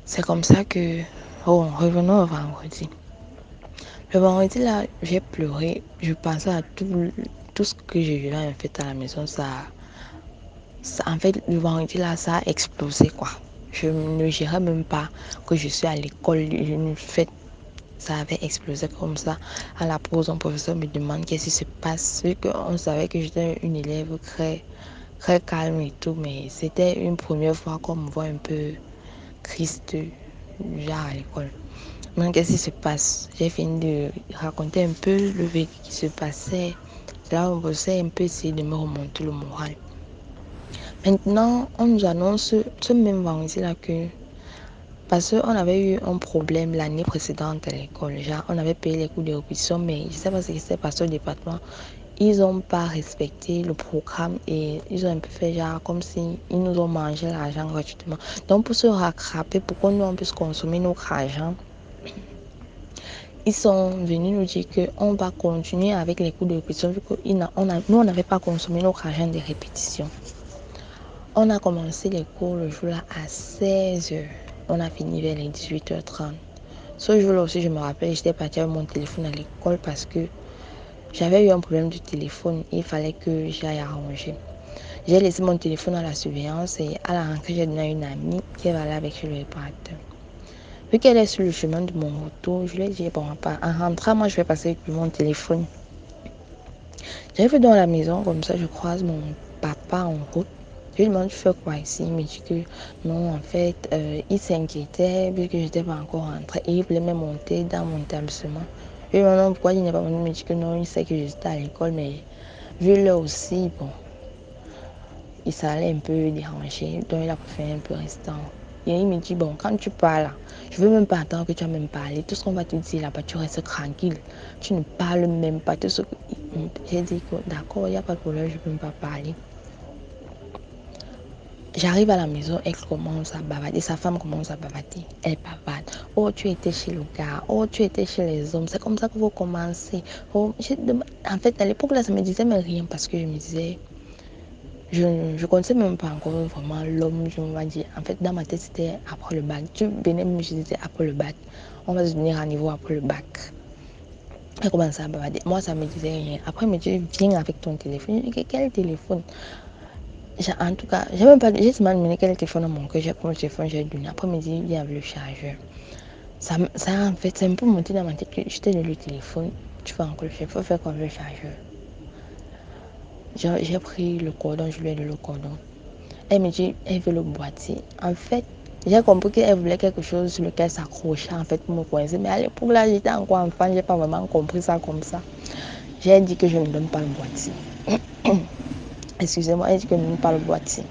C'est comme ça que... Oh, revenons au vendredi. Le vendredi, là, j'ai pleuré. Je pensais à tout ce que j'ai vu là, en fait, à la maison. En fait, le vendredi, là, ça a explosé, quoi. Je ne gérais même pas que je suis à l'école. En fait, ça avait explosé comme ça. À la pause, un professeur me demande qu'est-ce qui se passe. Vu qu'on savait que j'étais une élève très, très calme et tout, mais c'était une première fois qu'on me voit un peu triste, genre à l'école. Donc, qu'est-ce qui se passe? J'ai fini de raconter un peu le vécu qui se passait. Là, on essaie un peu essayer de me remonter le moral. Maintenant, on nous annonce ce même vendredi-là que parce qu'on avait eu un problème l'année précédente à l'école. Genre, on avait payé les cours de répétition, mais je ne sais pas ce qui s'est passé au département. Ils n'ont pas respecté le programme et ils ont un peu fait genre comme si ils nous ont mangé l'argent gratuitement. Donc, pour se rattraper, pour qu'on nous puisse consommer notre argent, ils sont venus nous dire qu'on va continuer avec les cours de répétition vu que nous, on n'avait pas consommé notre argent de répétition. On a commencé les cours le jour-là à 16h. On a fini vers les 18h30. Ce jour-là aussi, je me rappelle, j'étais partie avec mon téléphone à l'école parce que j'avais eu un problème du téléphone et il fallait que j'aille arranger. J'ai laissé mon téléphone à la surveillance et à la rentrée, j'ai donné à une amie qui va aller avec chez le réparateur. Vu qu'elle est sur le chemin de mon retour, je lui ai dit, bon, en rentrant, moi, je vais passer avec mon téléphone. J'arrive dans la maison, comme ça, je croise mon papa en route. Je lui demande, tu fais quoi ici? Il me dit que non, en fait, il s'inquiétait puisque je n'étais pas encore rentrée et il voulait me monter dans mon établissement. Je lui demande non, pourquoi il n'est pas venu. Il me dit que non, il sait que j'étais à l'école, mais vu là aussi, bon, il s'allait un peu déranger, donc il a préféré un peu rester. Et il me dit, bon, quand tu parles, je veux même pas attendre que tu vas même parler. Tout ce qu'on va te dire là-bas, tu restes tranquille. Tu ne parles même pas. Tout ce que... J'ai dit que d'accord, il n'y a pas de problème, je ne peux même pas parler. J'arrive à la maison, elle commence à bavarder, sa femme commence à bavarder. Elle bavarde. Oh, tu étais chez le gars. Oh, tu étais chez les hommes. C'est comme ça que vous commencez. Oh, en fait, à l'époque, là, ça me disait mais rien parce que je me disais... Je ne connaissais même pas encore vraiment l'homme, je me dis. En fait, dans ma tête, c'était après le bac. Tu venais me dire, c'était après le bac. On va se donner rendez-vous après le bac. Elle commençait à bavarder. Moi, ça ne me disait rien. Après, elle me dit, viens avec ton téléphone. Je dis, quel téléphone? En tout cas, j'ai même pas, j'ai demandé quel téléphone à mon cœur. J'ai pris le téléphone, j'ai donné. Après, elle me dit, viens avec le chargeur. Ça, en fait, c'est un peu monté dans ma tête que je t'ai donné le téléphone. Tu vas encore le faire. Il faut faire comme le chargeur. J'ai pris le cordon, je lui ai donné le cordon. Elle me dit, elle veut le boîtier. En fait, j'ai compris qu'elle voulait quelque chose sur lequel s'accrocher, en fait, pour me coincer. Mais à l'époque, là, j'étais encore enfant, j'ai pas vraiment compris ça comme ça. J'ai dit que je ne donne pas le boîtier. Excusez-moi, elle dit que je ne donne pas le boîtier.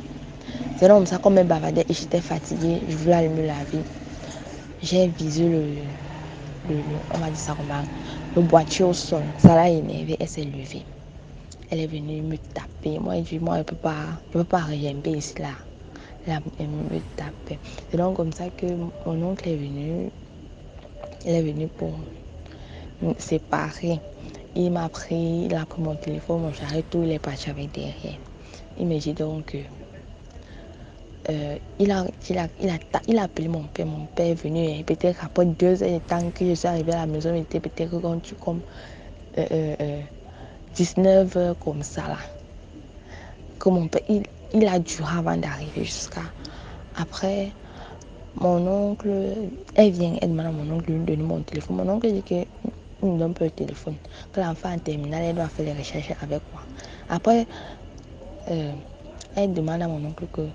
C'est comme ça, comme elle bavardait et j'étais fatiguée, je voulais aller me laver. J'ai visé on va dire ça comment, le boîtier au sol. Ça l'a énervé, elle s'est levée. Elle est venue me taper. Moi, je dis, moi, je peux pas rien ici là. Elle me tapait. C'est donc comme ça que mon oncle est venu. Il est venu pour nous séparer. Il a pris mon téléphone, mon charrette, tout, il est parti avec derrière. Il me dit donc que il a appelé mon père. Mon père est venu et peut-être après 2 heures de temps que je suis arrivée à la maison, il était peut-être comme 19 heures comme ça là. Que mon père, il a duré avant d'arriver jusqu'à après. Mon oncle, elle demande à mon oncle de lui donner mon téléphone. Mon oncle dit qu'il me donne pas le téléphone. Que l'enfant en terminale, elle doit faire les recherches avec moi. Après, elle demande à mon oncle que...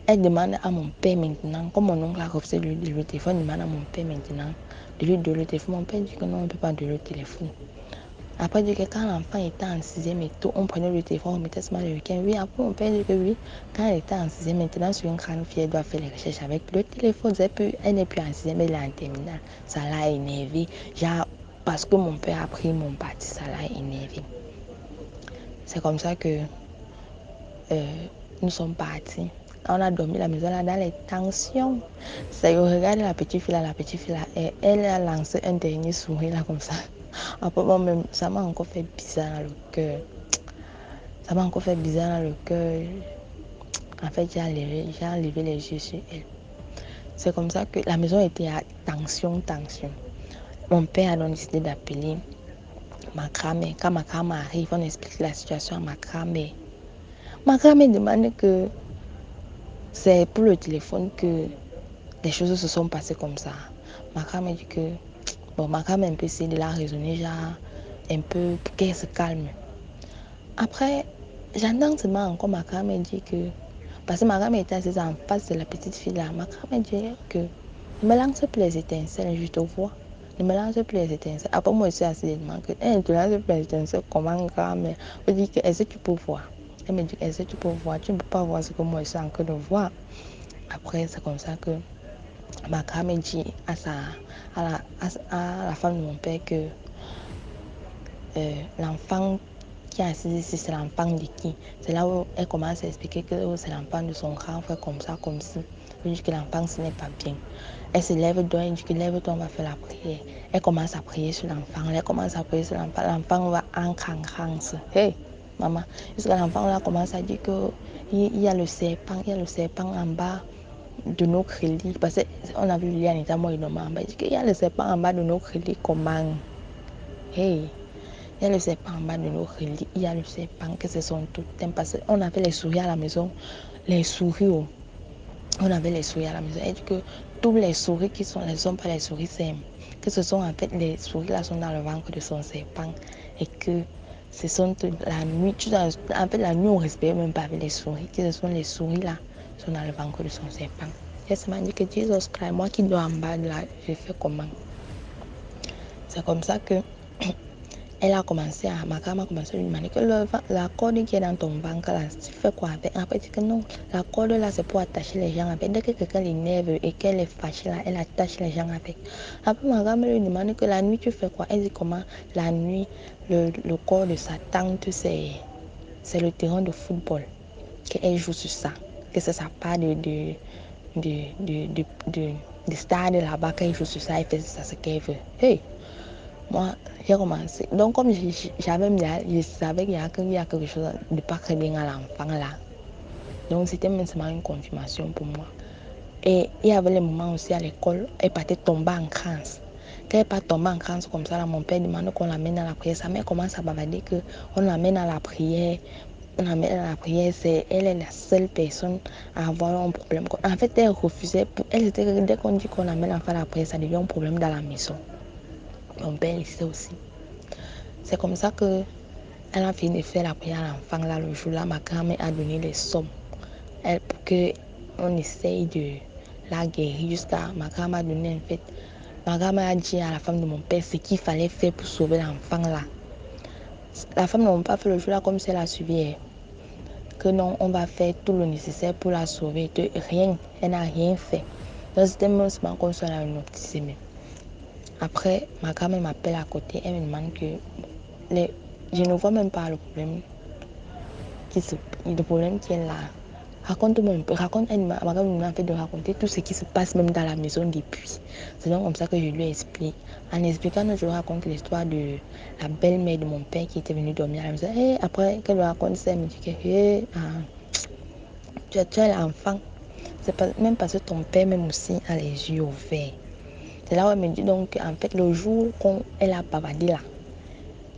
Elle demande à mon père maintenant, comme mon oncle a refusé de lui donner le téléphone, elle demande à mon père maintenant de lui donner le téléphone. Mon père dit que non, on ne peut pas donner le téléphone. Après, il dit que quand l'enfant était en 6e et tout, on prenait le téléphone, on mettait seulement le week-end. Oui, après, mon père dit que oui, quand elle était en 6e, maintenant, sur une grande fille, elle doit faire les recherches avec le téléphone. Elle n'est plus en 6e, elle est en terminale. Ça l'a énervé. Genre, parce que mon père a pris mon parti, ça l'a énervé. C'est comme ça que nous sommes partis. On a dormi à la maison là dans les tensions. Ça, je regarde la petite fille là, et elle a lancé un dernier sourire là comme ça. Après moi-même, ça m'a encore fait bizarre dans le cœur. Ça m'a encore fait bizarre dans le cœur. En fait, j'ai enlevé les yeux sur elle. C'est comme ça que la maison était à tension. Mon père a donc décidé d'appeler ma grand-mère. Quand ma grand-mère arrive, on explique la situation à ma grand-mère. Ma grand-mère demande que c'est pour le téléphone que les choses se sont passées comme ça. Ma grand-mère dit que... Bon, ma grand-mère a un peu essayé de la raisonner, genre un peu pour qu'elle se calme. Après, j'entends seulement encore ma grand-mère dire que... Parce que ma grand-mère était assise en face de la petite fille là. Ma grand-mère dit que ne me lance plus les étincelles, je te vois. Ne me lance plus les étincelles. Après, moi, je suis assise et je demande que ne te lance plus les étincelles. Comment grand-mère? Je dis que est-ce que tu peux voir? Elle me dit est-ce que tu peux voir? Tu ne peux pas voir ce que moi je suis en train de voir. Après, c'est comme ça que ma grand-mère dit à la femme de mon père que l'enfant qui est assis ici, c'est l'enfant de qui? C'est là où elle commence à expliquer que c'est l'enfant de son grand frère, comme ça, comme si. Elle dit que l'enfant, ce n'est pas bien. Elle se lève, donc elle dit que lève-toi, on va faire la prière. Elle commence à prier sur l'enfant. L'enfant va en crans. Hey, maman. Jusqu'à l'enfant, là, commence à dire qu'il y a le serpent, en bas de nos crédits. Parce qu'on a vu il y a un état, moi, il en bas. Il dit qu'il y a le serpent en bas de nos crédits. Comment? Hey. Il y a le serpent en bas de nos reliques, il y a le serpent que c'est son totem. Parce qu'on avait les souris à la maison, les souris, on avait les souris à la maison. Et que tous les souris qui sont, ne sont pas les souris sèmes, que ce sont en fait les souris là sont dans le ventre de son serpent. Et que ce sont la nuit, en fait la nuit on respire même pas avec les souris, que ce sont les souris là sont dans le ventre de son serpent. Jésus m'a dit que Jesus Christ, moi qui dois en bas là, je fais comment? C'est comme ça que elle a commencé à, ma femme a commencé à lui demander que la corde qui est dans ton ventre là, tu fais quoi avec? Après, dit que non, la corde là c'est pour attacher les gens avec. Dès que quelqu'un l'énerve et qu'elle est fâchée là, elle attache les gens avec. Après, ma femme lui demande que la nuit tu fais quoi? Elle dit comment? La nuit, le corps de sa tante c'est le terrain de football. Qu'elle joue sur ça. Que c'est sa part de stade là-bas, quand elle joue sur ça, elle fait ça ce qu'elle veut. Hey! Moi, j'ai commencé. Donc, comme je savais qu'il y a quelque chose de pas très bien à l'enfant là. Donc, c'était même seulement une confirmation pour moi. Et il y avait les moments aussi à l'école, elle partait tomber en crasse. Quand elle part tomber en crasse comme ça, là, mon père demande qu'on l'amène à la prière. Sa mère commence à bavarder qu'on l'amène à la prière. On l'amène à la prière, elle est la seule personne à avoir un problème. En fait, elle refusait. Elle était, dès qu'on dit qu'on l'amène à faire la prière, ça devient un problème dans la maison. Mon père, il sait aussi. C'est comme ça qu'elle a fini de faire la prière à l'enfant. Là, le jour-là, ma grand-mère a donné les sommes pour qu'on essaye de la guérir jusqu'à... Ma grand-mère a donné en fait... Ma grand-mère a dit à la femme de mon père ce qu'il fallait faire pour sauver l'enfant là. La femme de mon père a fait le jour-là comme si elle a suivi. Que non, on va faire tout le nécessaire pour la sauver. De rien, elle n'a rien fait. Donc c'était même seulement qu'on soit là une autre semaine. Après, ma grand-mère m'appelle à côté, elle me demande que je ne vois même pas le problème qui est là. Raconte-moi un peu, ma grand-mère m'a fait de raconter tout ce qui se passe même dans la maison depuis. C'est donc comme ça que je lui explique. En expliquant, je lui raconte l'histoire de la belle-mère de mon père qui était venue dormir à la maison. Et après qu'elle lui raconte ça, elle me dit que tu es l'enfant. C'est pas, même parce que ton père même aussi a les yeux ouverts. C'est là où elle me dit donc en fait le jour qu'elle a bavardé là,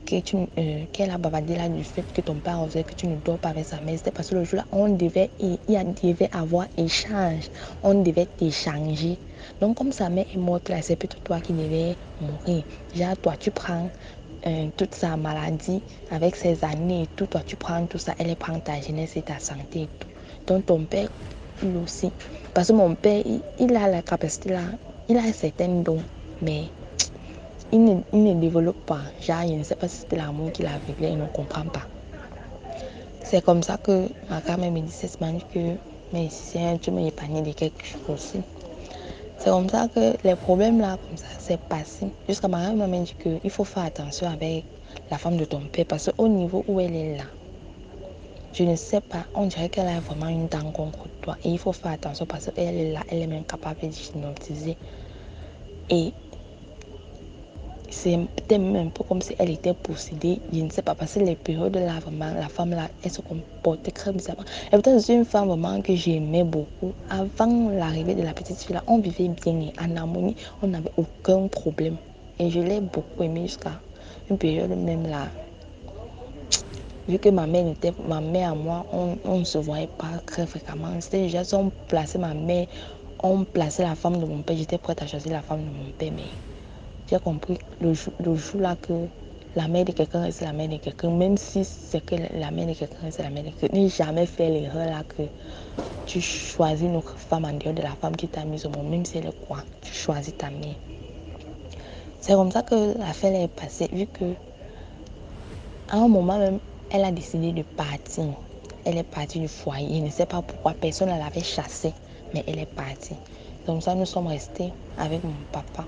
qu'elle a bavardé là du fait que ton père osait que tu ne dors pas avec sa mère, c'était parce que le jour là il devait avoir échange, on devait échanger. Donc comme sa mère est morte là, c'est plutôt toi qui devais mourir. Déjà toi tu prends toute sa maladie avec ses années et tout, toi tu prends tout ça, elle prend ta jeunesse et ta santé et tout. Donc ton père lui aussi, parce que mon père il a la capacité là. Il a certains dons, mais il ne développe pas. Genre, je ne sais pas si c'était l'amour qu'il avait, il ne comprend pas. C'est comme ça que ma grand-mère me dit cette semaine que mais si tu me épargnes de quelque chose aussi. C'est comme ça que les problèmes là, comme ça, c'est passé. Jusqu'à ma grand-mère m'a dit qu'il faut faire attention avec la femme de ton père parce qu'au niveau où elle est là, je ne sais pas, on dirait qu'elle a vraiment une dent contre toi. Et il faut faire attention parce qu'elle est là, elle est même capable de hypnotiser. Et c'est peut-être même un peu comme si elle était possédée, je ne sais pas, parce que les périodes là, vraiment, la femme là, elle se comportait très bizarrement. Et peut-être c'est une femme vraiment que j'aimais beaucoup. Avant l'arrivée de la petite fille là, on vivait bien et en harmonie, on n'avait aucun problème. Et je l'ai beaucoup aimée jusqu'à une période même là. Vu que ma mère à moi, on ne se voyait pas très fréquemment. C'était déjà si on plaçait ma mère, on plaçait la femme de mon père, j'étais prête à choisir la femme de mon père, mais j'ai compris le jour là que la mère de quelqu'un reste la mère de quelqu'un, même si c'est que la mère de quelqu'un reste la mère de quelqu'un. Ne jamais faire l'erreur là que tu choisis une autre femme en dehors de la femme qui t'a mise au monde, même si elle est quoi, tu choisis ta mère. C'est comme ça que l'affaire est passée, vu que à un moment même, elle a décidé de partir. Elle est partie du foyer. Je ne sais pas pourquoi, personne ne l'avait chassée, mais elle est partie. Donc ça, nous sommes restés avec mon papa.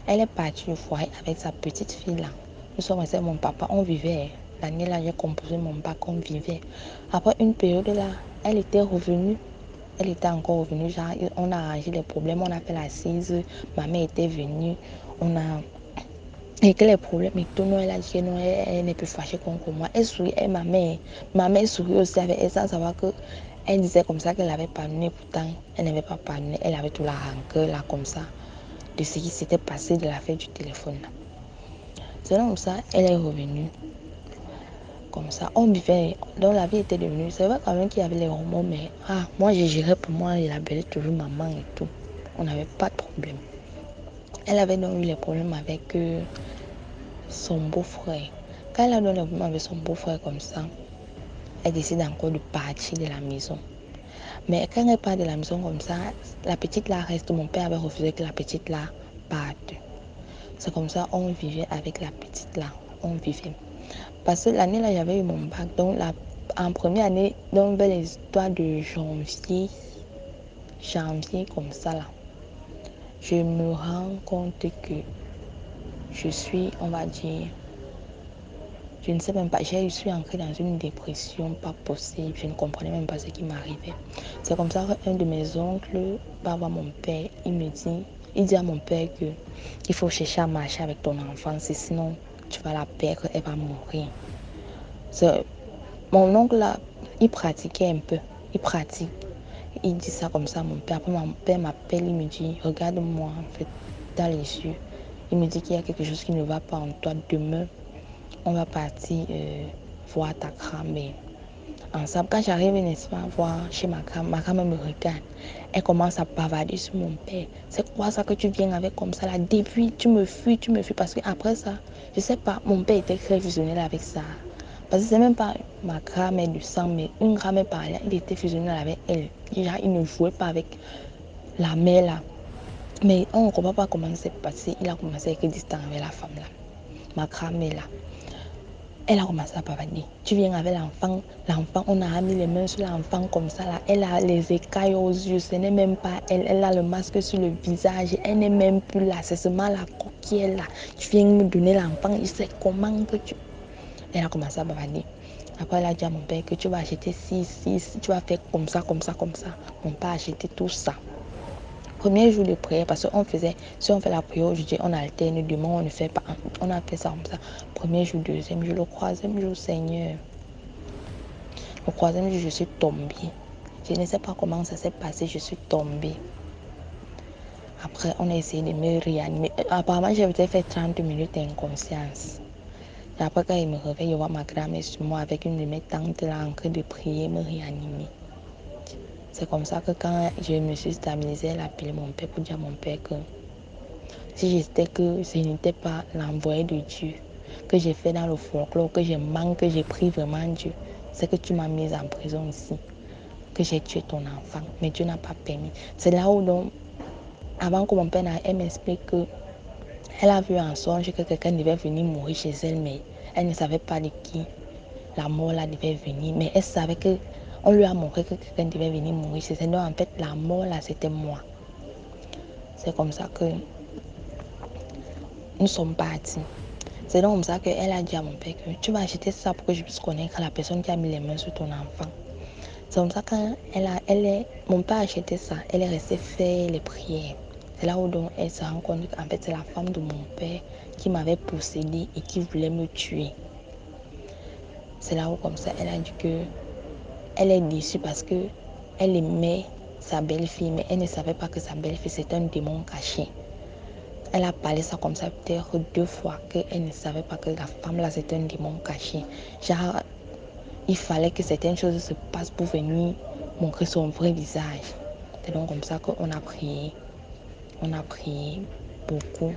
Elle est partie du foyer avec sa petite fille là. Nous sommes restés avec mon papa, on vivait. L'année là, j'ai composé mon bac, on vivait. Après une période là, elle était revenue. Elle était encore revenue, genre, on a arrangé les problèmes, on a fait l'assise. Ma mère était venue, on a... Et que les problèmes et tout, elle a dit que non, elle n'est plus fâchée contre moi. Elle sourit, ma mère sourit aussi avec elle sans savoir que elle disait comme ça qu'elle avait pardonné, pourtant elle n'avait pas pardonné, elle avait tout la rancœur là comme ça de ce qui s'était passé de l'affaire du téléphone là. C'est comme ça, elle est revenue. Comme ça, on buvait. Donc la vie était devenue. C'est vrai quand même qu'il y avait les hormones, mais moi j'ai géré pour moi, je l'appelais toujours maman et tout. On n'avait pas de problème. Elle avait donc eu les problèmes avec son beau-frère. Quand elle a eu les problèmes avec son beau-frère comme ça, elle décide encore de partir de la maison. Mais quand elle part de la maison comme ça, la petite là reste. Mon père avait refusé que la petite là parte. C'est comme ça, on vivait avec la petite là. On vivait. Parce que l'année là, j'avais eu mon bac. Donc en première année, donc vers les histoires de janvier comme ça là, je me rends compte que je suis, on va dire, je ne sais même pas, je suis entrée dans une dépression pas possible. Je ne comprenais même pas ce qui m'arrivait. C'est comme ça qu'un de mes oncles va voir mon père. Il dit à mon père qu'il faut chercher à marcher avec ton enfant, sinon tu vas la perdre, elle va mourir. Mon oncle là, il pratiquait un peu. Il pratique. Il dit ça comme ça à mon père. Après, mon père m'appelle, il me dit, regarde-moi en fait dans les yeux. Il me dit qu'il y a quelque chose qui ne va pas en toi. Demain, on va partir voir ta grand-mère ensemble. Quand j'arrive, n'est-ce pas, voir chez ma grand-mère me regarde. Elle commence à bavarder sur mon père. C'est quoi ça que tu viens avec comme ça là? Depuis, tu me fuis. Parce que après ça, je sais pas, mon père était très fusionnel avec ça. Parce que c'est même pas ma grand-mère du sang, mais une grand-mère par là, il était fusionnel avec elle. Déjà, il ne jouait pas avec la mère là. Mais on ne comprend pas comment ça s'est passé. Il a commencé à être distant avec la femme là. Ma grand-mère là. Elle a commencé à bavarder. Tu viens avec l'enfant, on a mis les mains sur l'enfant comme ça là. Elle a les écailles aux yeux, ce n'est même pas elle. Elle a le masque sur le visage, elle n'est même plus là. C'est seulement la coquille là. Tu viens me donner l'enfant, il sait comment que tu... Elle a commencé à bavarder. Après, elle a dit à mon père que tu vas acheter tu vas faire comme ça. Mon père a acheté tout ça. Premier jour de prière, parce qu'on faisait, si on fait la prière aujourd'hui, on alterne, demain on ne fait pas, on a fait ça comme ça. Premier jour, deuxième jour, le troisième jour, Seigneur. Le troisième jour, je suis tombée. Je ne sais pas comment ça s'est passé, je suis tombée. Après, on a essayé de me réanimer. Apparemment, j'avais fait 30 minutes d'inconscience. Et après, quand il me réveille, je vois ma grand-mère sur moi avec une de mes tantes là en train de prier, me réanimer. C'est comme ça que quand je me suis stabilisée, elle a appelé mon père pour dire à mon père que si j'étais que ce n'était pas l'envoyé de Dieu, que j'ai fait dans le folklore, que j'ai manqué, que j'ai pris vraiment Dieu, c'est que tu m'as mise en prison ici, que j'ai tué ton enfant, mais Dieu n'a pas permis. C'est là où donc, avant que mon père n'aille, elle m'explique que elle a vu en songe que quelqu'un devait venir mourir chez elle, mais elle ne savait pas de qui la mort là devait venir, mais elle savait que on lui a montré que quelqu'un devait venir mourir chez elle. Donc en fait, la mort là, c'était moi. C'est comme ça que nous sommes partis. C'est donc comme ça qu'elle a dit à mon père que tu vas acheter ça pour que je puisse connaître la personne qui a mis les mains sur ton enfant. C'est comme ça que mon père a acheté ça, elle est restée faire les prières. C'est là où donc elle se rend compte qu'en fait c'est la femme de mon père qui m'avait possédé et qui voulait me tuer. C'est là où comme ça elle a dit que elle est déçue parce que elle aimait sa belle-fille, mais elle ne savait pas que sa belle-fille c'était un démon caché. Elle a parlé ça comme ça peut-être 2 fois, qu'elle ne savait pas que la femme là c'était un démon caché. Genre, il fallait que certaines choses se passent pour venir montrer son vrai visage. C'est donc comme ça qu'on a prié. On a prié beaucoup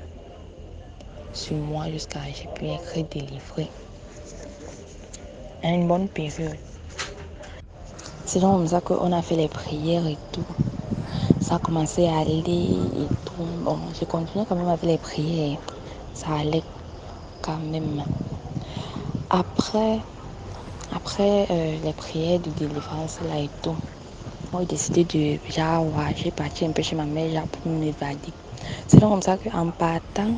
sur moi jusqu'à ce que j'ai pu être délivrée. À une bonne période. C'est donc comme ça qu'on a fait les prières et tout. Ça a commencé à aller et tout. Bon, j'ai continué quand même avec les prières. Ça allait quand même. Après les prières de délivrance là et tout, moi j'ai décidé de j'ai parti un peu chez ma mère pour m'évader. C'est donc comme ça qu'en partant,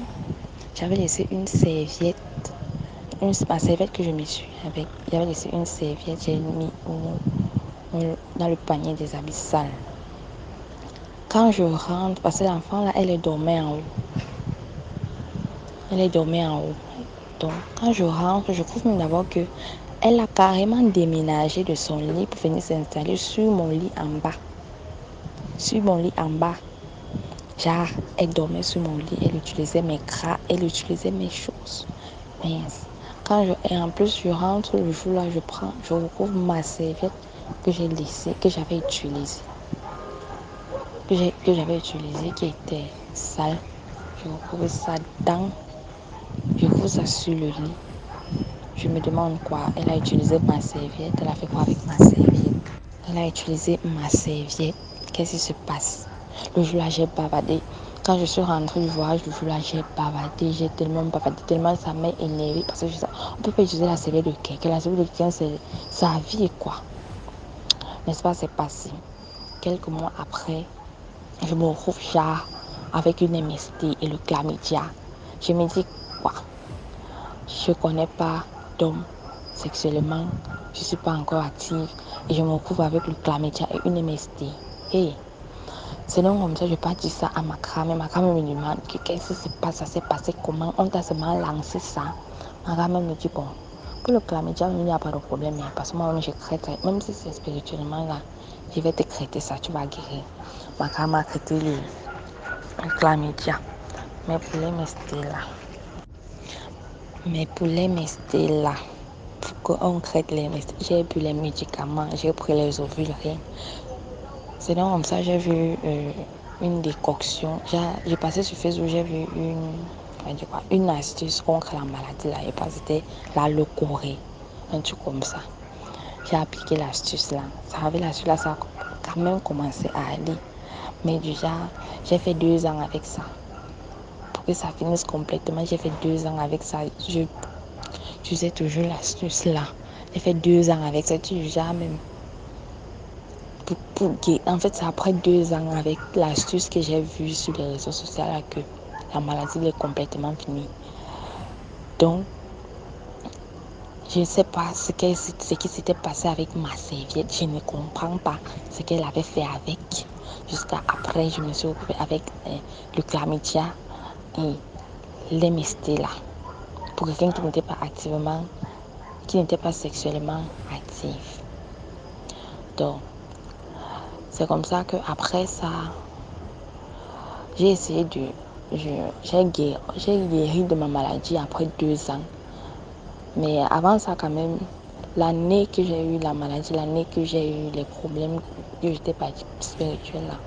j'avais laissé une serviette, ma serviette que je me suis avec, j'avais laissé une serviette, j'ai mis dans le panier des habits sales. Quand je rentre, parce que l'enfant là, elle dormait en haut. Donc, quand je rentre, je trouve même d'abord que elle a carrément déménagé de son lit pour venir s'installer sur mon lit en bas. Genre, elle dormait sur mon lit, elle utilisait mes draps, elle utilisait mes choses. Mince. Et en plus, je rentre le jour-là, je retrouve ma serviette que j'ai laissée, que j'avais utilisée, qui était sale. Je retrouve ça je retrouve ça sur le lit. Je me demande quoi. Elle a utilisé ma serviette. Elle a fait quoi avec ma serviette? Elle a utilisé ma serviette. Qu'est-ce qui se passe? Le jour-là, j'ai bavardé. Quand je suis rentrée du voyage, le jour-là, j'ai bavardé. J'ai tellement bavardé, tellement ça m'a énervé. Parce que je sais, on ne peut pas utiliser la serviette de quelqu'un. La serviette de quelqu'un, c'est sa vie, quoi. N'est-ce pas? C'est passé. Quelques mois après, je me retrouve déjà avec une MST et le chlamydia. Je me dis quoi? Je ne connais pas d'homme sexuellement. Je ne suis pas encore active. Et je me retrouve avec le chlamydia et une MST. Hey, c'est donc comme ça, je n'ai pas dit ça à ma grand-mère. Ma grand-mère me demande qu'est-ce qui se passe, ça s'est passé comment, on t'a seulement lancé ça. Ma grand-mère me dit bon, pour le chlamydia, il n'y a pas de problème. Parce que moi, je crête, même si c'est spirituellement là, je vais te crêter ça, tu vas guérir. Ma grand-mère a crêté le chlamydia. Mais pour les MST là, pour qu'on crête les MST, j'ai bu les médicaments, j'ai pris les ovules, rien. C'est donc comme ça, j'ai vu une décoction. J'ai passé sur Facebook, j'ai vu une astuce contre la maladie là. Et pas c'était la leucorrhée, un truc comme ça. J'ai appliqué l'astuce là. Ça a quand même commencé à aller. Mais déjà, j'ai fait 2 ans avec ça. Pour que ça finisse complètement, j'ai fait 2 ans avec ça. Je sais toujours l'astuce là. J'ai fait 2 ans avec ça. Tu jamais. En fait, c'est après 2 ans avec l'astuce que j'ai vue sur les réseaux sociaux là, que la maladie est complètement finie. Donc, je ne sais pas ce qui s'était passé avec ma serviette. Je ne comprends pas ce qu'elle avait fait avec. Jusqu'à après, je me suis retrouvée avec le chlamydia et l'MST là. Pour quelqu'un qui n'était pas sexuellement actif. Donc, c'est comme ça qu'après ça, j'ai guéri de ma maladie après 2 ans. Mais avant ça, quand même, l'année que j'ai eu la maladie, l'année que j'ai eu les problèmes, que j'étais pas spirituelle là,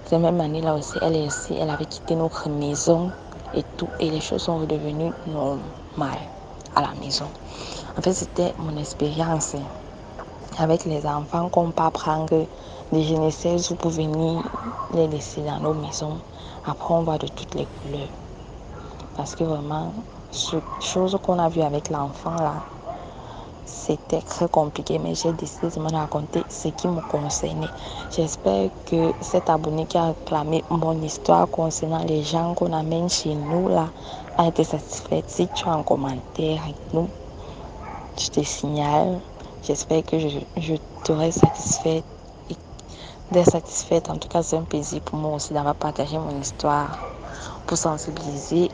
cette même année-là aussi, elle avait quitté notre maison et tout, et les choses sont redevenues normales à la maison. En fait, c'était mon expérience avec les enfants qu'on peut prendre des génésises pour venir les laisser dans nos maisons. Après, on voit de toutes les couleurs. Parce que vraiment, cette chose qu'on a vue avec l'enfant là, c'était très compliqué, mais j'ai décidé de me raconter ce qui me concernait. J'espère que cet abonné qui a réclamé mon histoire concernant les gens qu'on amène chez nous là a été satisfait. Si tu as un commentaire avec nous, je te signale. J'espère que je t'aurai satisfaite. D'être satisfaite, en tout cas, c'est un plaisir pour moi aussi d'avoir partagé mon histoire pour sensibiliser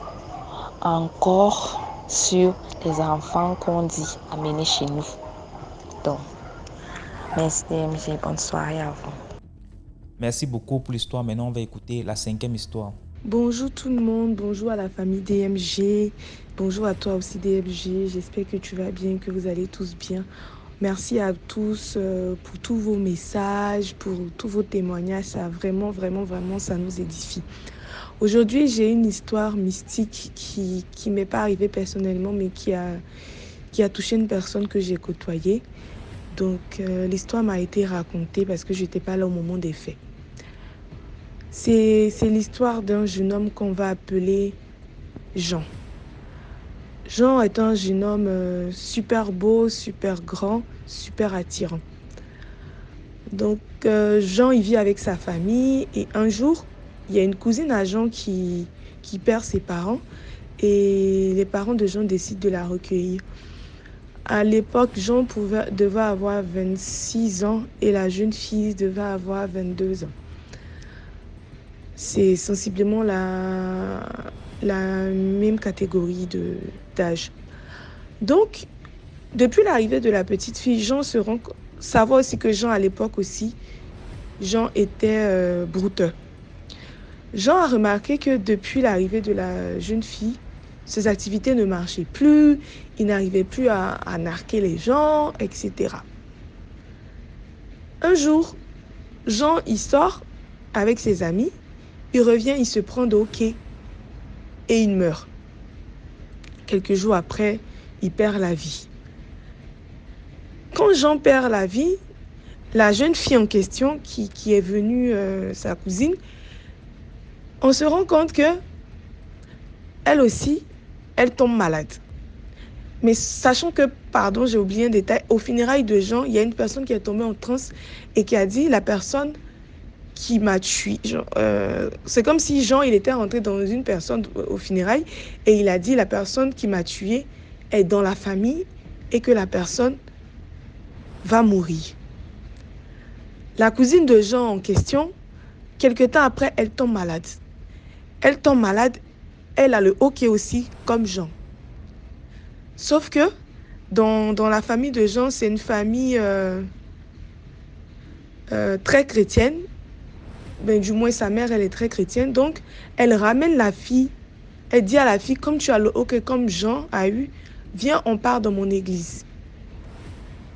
encore sur les enfants qu'on dit amener chez nous. Donc, merci DMG, bonne soirée à vous. Merci beaucoup pour l'histoire. Maintenant, on va écouter la 5e histoire. Bonjour tout le monde, bonjour à la famille DMG, bonjour à toi aussi DMG, j'espère que tu vas bien, que vous allez tous bien. Merci à tous pour tous vos messages, pour tous vos témoignages, ça vraiment, ça nous édifie. Aujourd'hui, j'ai une histoire mystique qui m'est pas arrivée personnellement, mais qui a touché une personne que j'ai côtoyée. Donc, l'histoire m'a été racontée parce que je n'étais pas là au moment des faits. C'est l'histoire d'un jeune homme qu'on va appeler Jean. Jean est un jeune homme super beau, super grand, super attirant. Donc, Jean, il vit avec sa famille et un jour, il y a une cousine à Jean qui perd ses parents et les parents de Jean décident de la recueillir. À l'époque, Jean devait avoir 26 ans et la jeune fille devait avoir 22 ans. C'est sensiblement la même catégorie d'âge. Donc, depuis l'arrivée de la petite fille, Jean savoir aussi que Jean, à l'époque aussi, Jean était brouteux. Jean a remarqué que depuis l'arrivée de la jeune fille, Ses activités ne marchaient plus, il n'arrivait plus à narguer les gens, etc. Un jour, Jean, il sort avec ses amis, il revient, il se prend de hockey et il meurt. Quelques jours après, il perd la vie. Quand Jean perd la vie, la jeune fille en question qui est venue, sa cousine, on se rend compte que elle aussi, elle tombe malade. Mais sachant que, pardon, j'ai oublié un détail, au funérailles de Jean, il y a une personne qui est tombée en transe et qui a dit, la personne qui m'a tué. C'est comme si Jean, il était rentré dans une personne au funérailles et il a dit, la personne qui m'a tué est dans la famille et que la personne va mourir. La cousine de Jean en question, quelque temps après, elle tombe malade. Elle tombe malade, elle a le hockey aussi, comme Jean. Sauf que dans la famille de Jean, c'est une famille très chrétienne. Ben, du moins, sa mère, elle est très chrétienne. Donc, elle ramène la fille. Elle dit à la fille, comme tu as le hockey, comme Jean a eu, viens, on part dans mon église.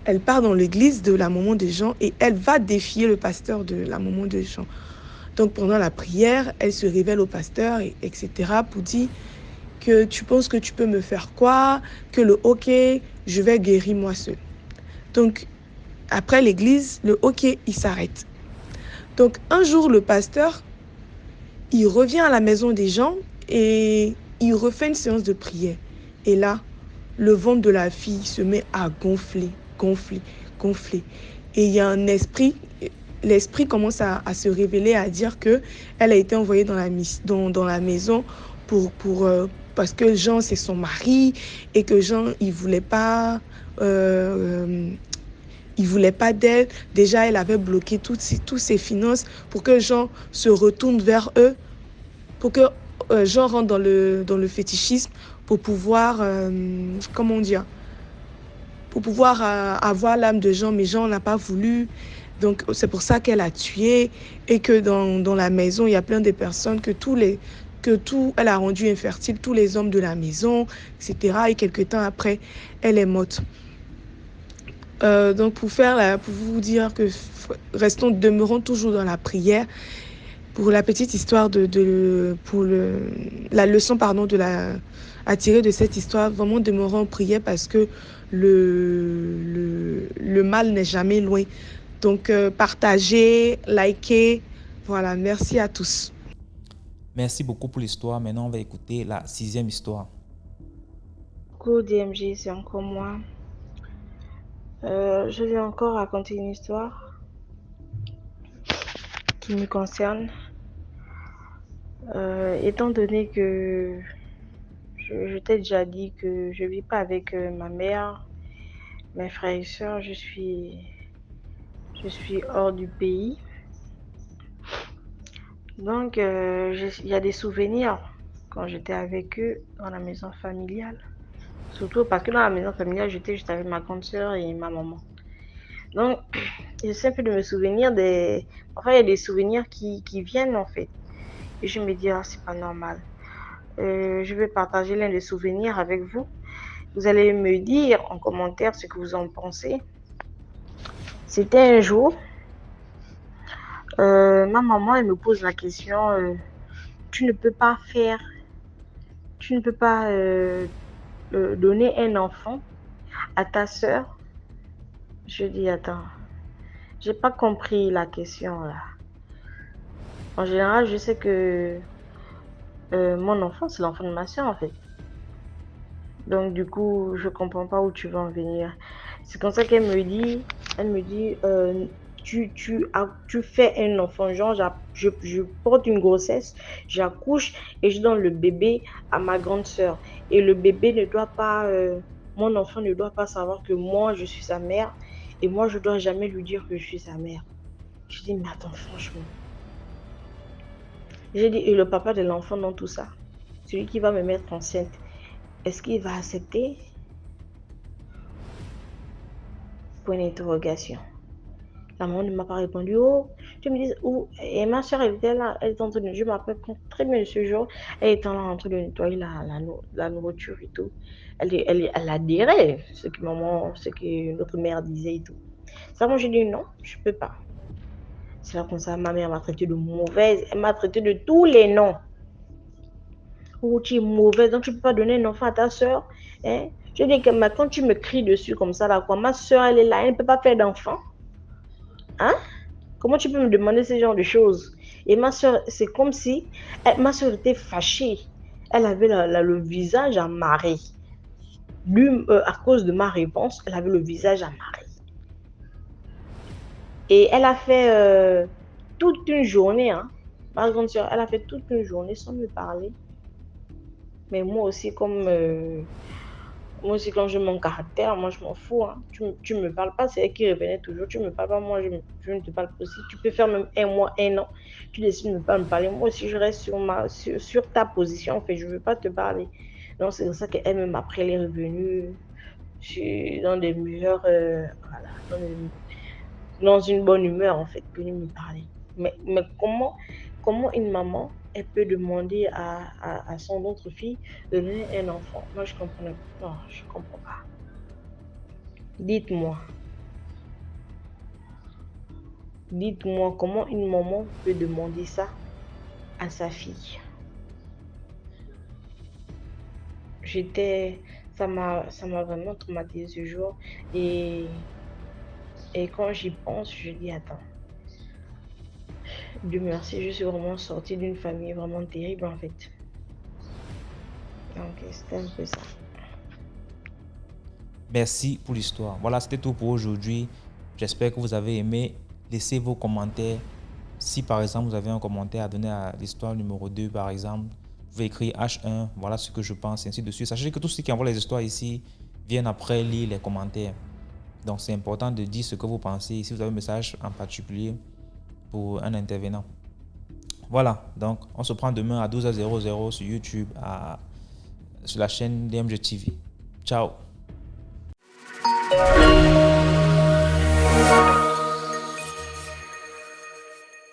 Elle part dans l'église de la maman de Jean et elle va défier le pasteur de la maman de Jean. Donc, pendant la prière, elle se révèle au pasteur, etc. pour dire que tu penses que tu peux me faire quoi? Que le hockey, je vais guérir moi seule. Donc, après l'église, le hockey, il s'arrête. Donc, un jour, le pasteur, il revient à la maison des gens et il refait une séance de prière. Et là, le ventre de la fille se met à gonfler. Et il y a un esprit, l'esprit commence à se révéler, à dire qu'elle a été envoyée dans la maison parce que Jean, c'est son mari et que Jean, il voulait pas d'elle. Déjà, elle avait bloqué toutes ses finances pour que Jean se retourne vers eux, pour que Jean rentre dans le fétichisme pour pouvoir, pour pouvoir avoir l'âme de Jean, mais Jean n'a pas voulu. Donc, c'est pour ça qu'elle a tué et que dans la maison, il y a plein de personnes elle a rendu infertile tous les hommes de la maison, etc. Et quelques temps après, elle est morte. Donc, pour vous dire que demeurons toujours dans la prière. Pour la petite histoire la leçon, à tirer de cette histoire, vraiment demeurons en prière parce que le mal n'est jamais loin. Donc, partagez, likez. Voilà, merci à tous. Merci beaucoup pour l'histoire. Maintenant, on va écouter la 6e histoire. Coucou DMG, c'est encore moi. Je vais encore raconter une histoire qui me concerne. Étant donné que je t'ai déjà dit que je ne vis pas avec ma mère, mes frères et sœurs, je suis hors du pays. Donc, il y a des souvenirs quand j'étais avec eux dans la maison familiale. Surtout parce que dans la maison familiale, j'étais juste avec ma grande sœur et ma maman. Donc, j'essaie un peu de me souvenir Enfin, il y a des souvenirs qui viennent en fait. Et je me dis, c'est pas normal. Je vais partager l'un des souvenirs avec vous. Vous allez me dire en commentaire ce que vous en pensez. C'était un jour, ma maman, elle me pose la question, tu ne peux pas donner un enfant à ta sœur. Je dis, attends, j'ai pas compris la question là. En général, je sais que mon enfant, c'est l'enfant de ma sœur en fait. Donc du coup, je comprends pas où tu veux en venir. C'est comme ça qu'elle me dit, tu fais un enfant, genre je porte une grossesse, j'accouche et je donne le bébé à ma grande sœur. Et le bébé ne doit pas, mon enfant ne doit pas savoir que moi je suis sa mère et moi je dois jamais lui dire que je suis sa mère. Je dis, mais attends, franchement. J'ai dit, et le papa de l'enfant dans tout ça, celui qui va me mettre enceinte, est-ce qu'il va accepter? Point d'interrogation. La maman ne m'a pas répondu. Oh, tu me dis où? Et ma soeur, elle était là, elle était en train de, je m'appelle très bien de ce jour, elle était là en train de nettoyer la nourriture et tout. Elle adhérait ce que maman, ce que notre mère disait et tout. Ça, moi, j'ai dit non, je peux pas. C'est là comme ça, ma mère m'a traité de mauvaise, elle m'a traité de tous les noms. Oh, tu es mauvaise, donc tu peux pas donner un enfant à ta soeur. Hein? Je dis que quand tu me cries dessus comme ça, là, quoi, ma soeur, elle est là, elle ne peut pas faire d'enfant. Hein? Comment tu peux me demander ce genre de choses? Et ma soeur, c'est comme si ma soeur était fâchée. Elle avait le visage amarré. À cause de ma réponse, elle avait le visage amarré. Et elle a fait toute une journée, hein. Ma grande soeur, elle a fait toute une journée sans me parler. Mais moi aussi, quand j'ai mon caractère, moi, je m'en fous. Hein. Tu me parles pas, c'est elle qui revenait toujours. Tu me parles pas, moi, je ne te parle pas aussi. Tu peux faire même un mois, un an. Tu décides de ne pas me parler. Moi aussi, je reste sur ta position. En fait, je ne veux pas te parler. Donc, c'est pour ça qu'elle-même, après, elle est revenue dans des meilleures... voilà, dans une bonne humeur, en fait, venue me parler. Mais comment une maman, elle peut demander à son autre fille de donner un enfant? Moi, je comprends pas. Non, je comprends pas. Dites-moi, dites-moi comment une maman peut demander ça à sa fille. J'étais, ça m'a vraiment traumatisé ce jour et quand j'y pense, je dis attends. Dieu merci, je suis vraiment sortie d'une famille vraiment terrible en fait. Donc c'était un peu ça. Merci pour l'histoire. Voilà, c'était tout pour aujourd'hui. J'espère que vous avez aimé. Laissez vos commentaires. Si par exemple vous avez un commentaire à donner à l'histoire numéro 2 par exemple, vous pouvez écrire H1, voilà ce que je pense, et ainsi de suite. Sachez que tous ceux qui envoient les histoires ici viennent après lire les commentaires. Donc c'est important de dire ce que vous pensez. Si vous avez un message en particulier pour un intervenant. Voilà, donc on se prend demain à 12h00 sur YouTube, sur la chaîne DMG TV. Ciao.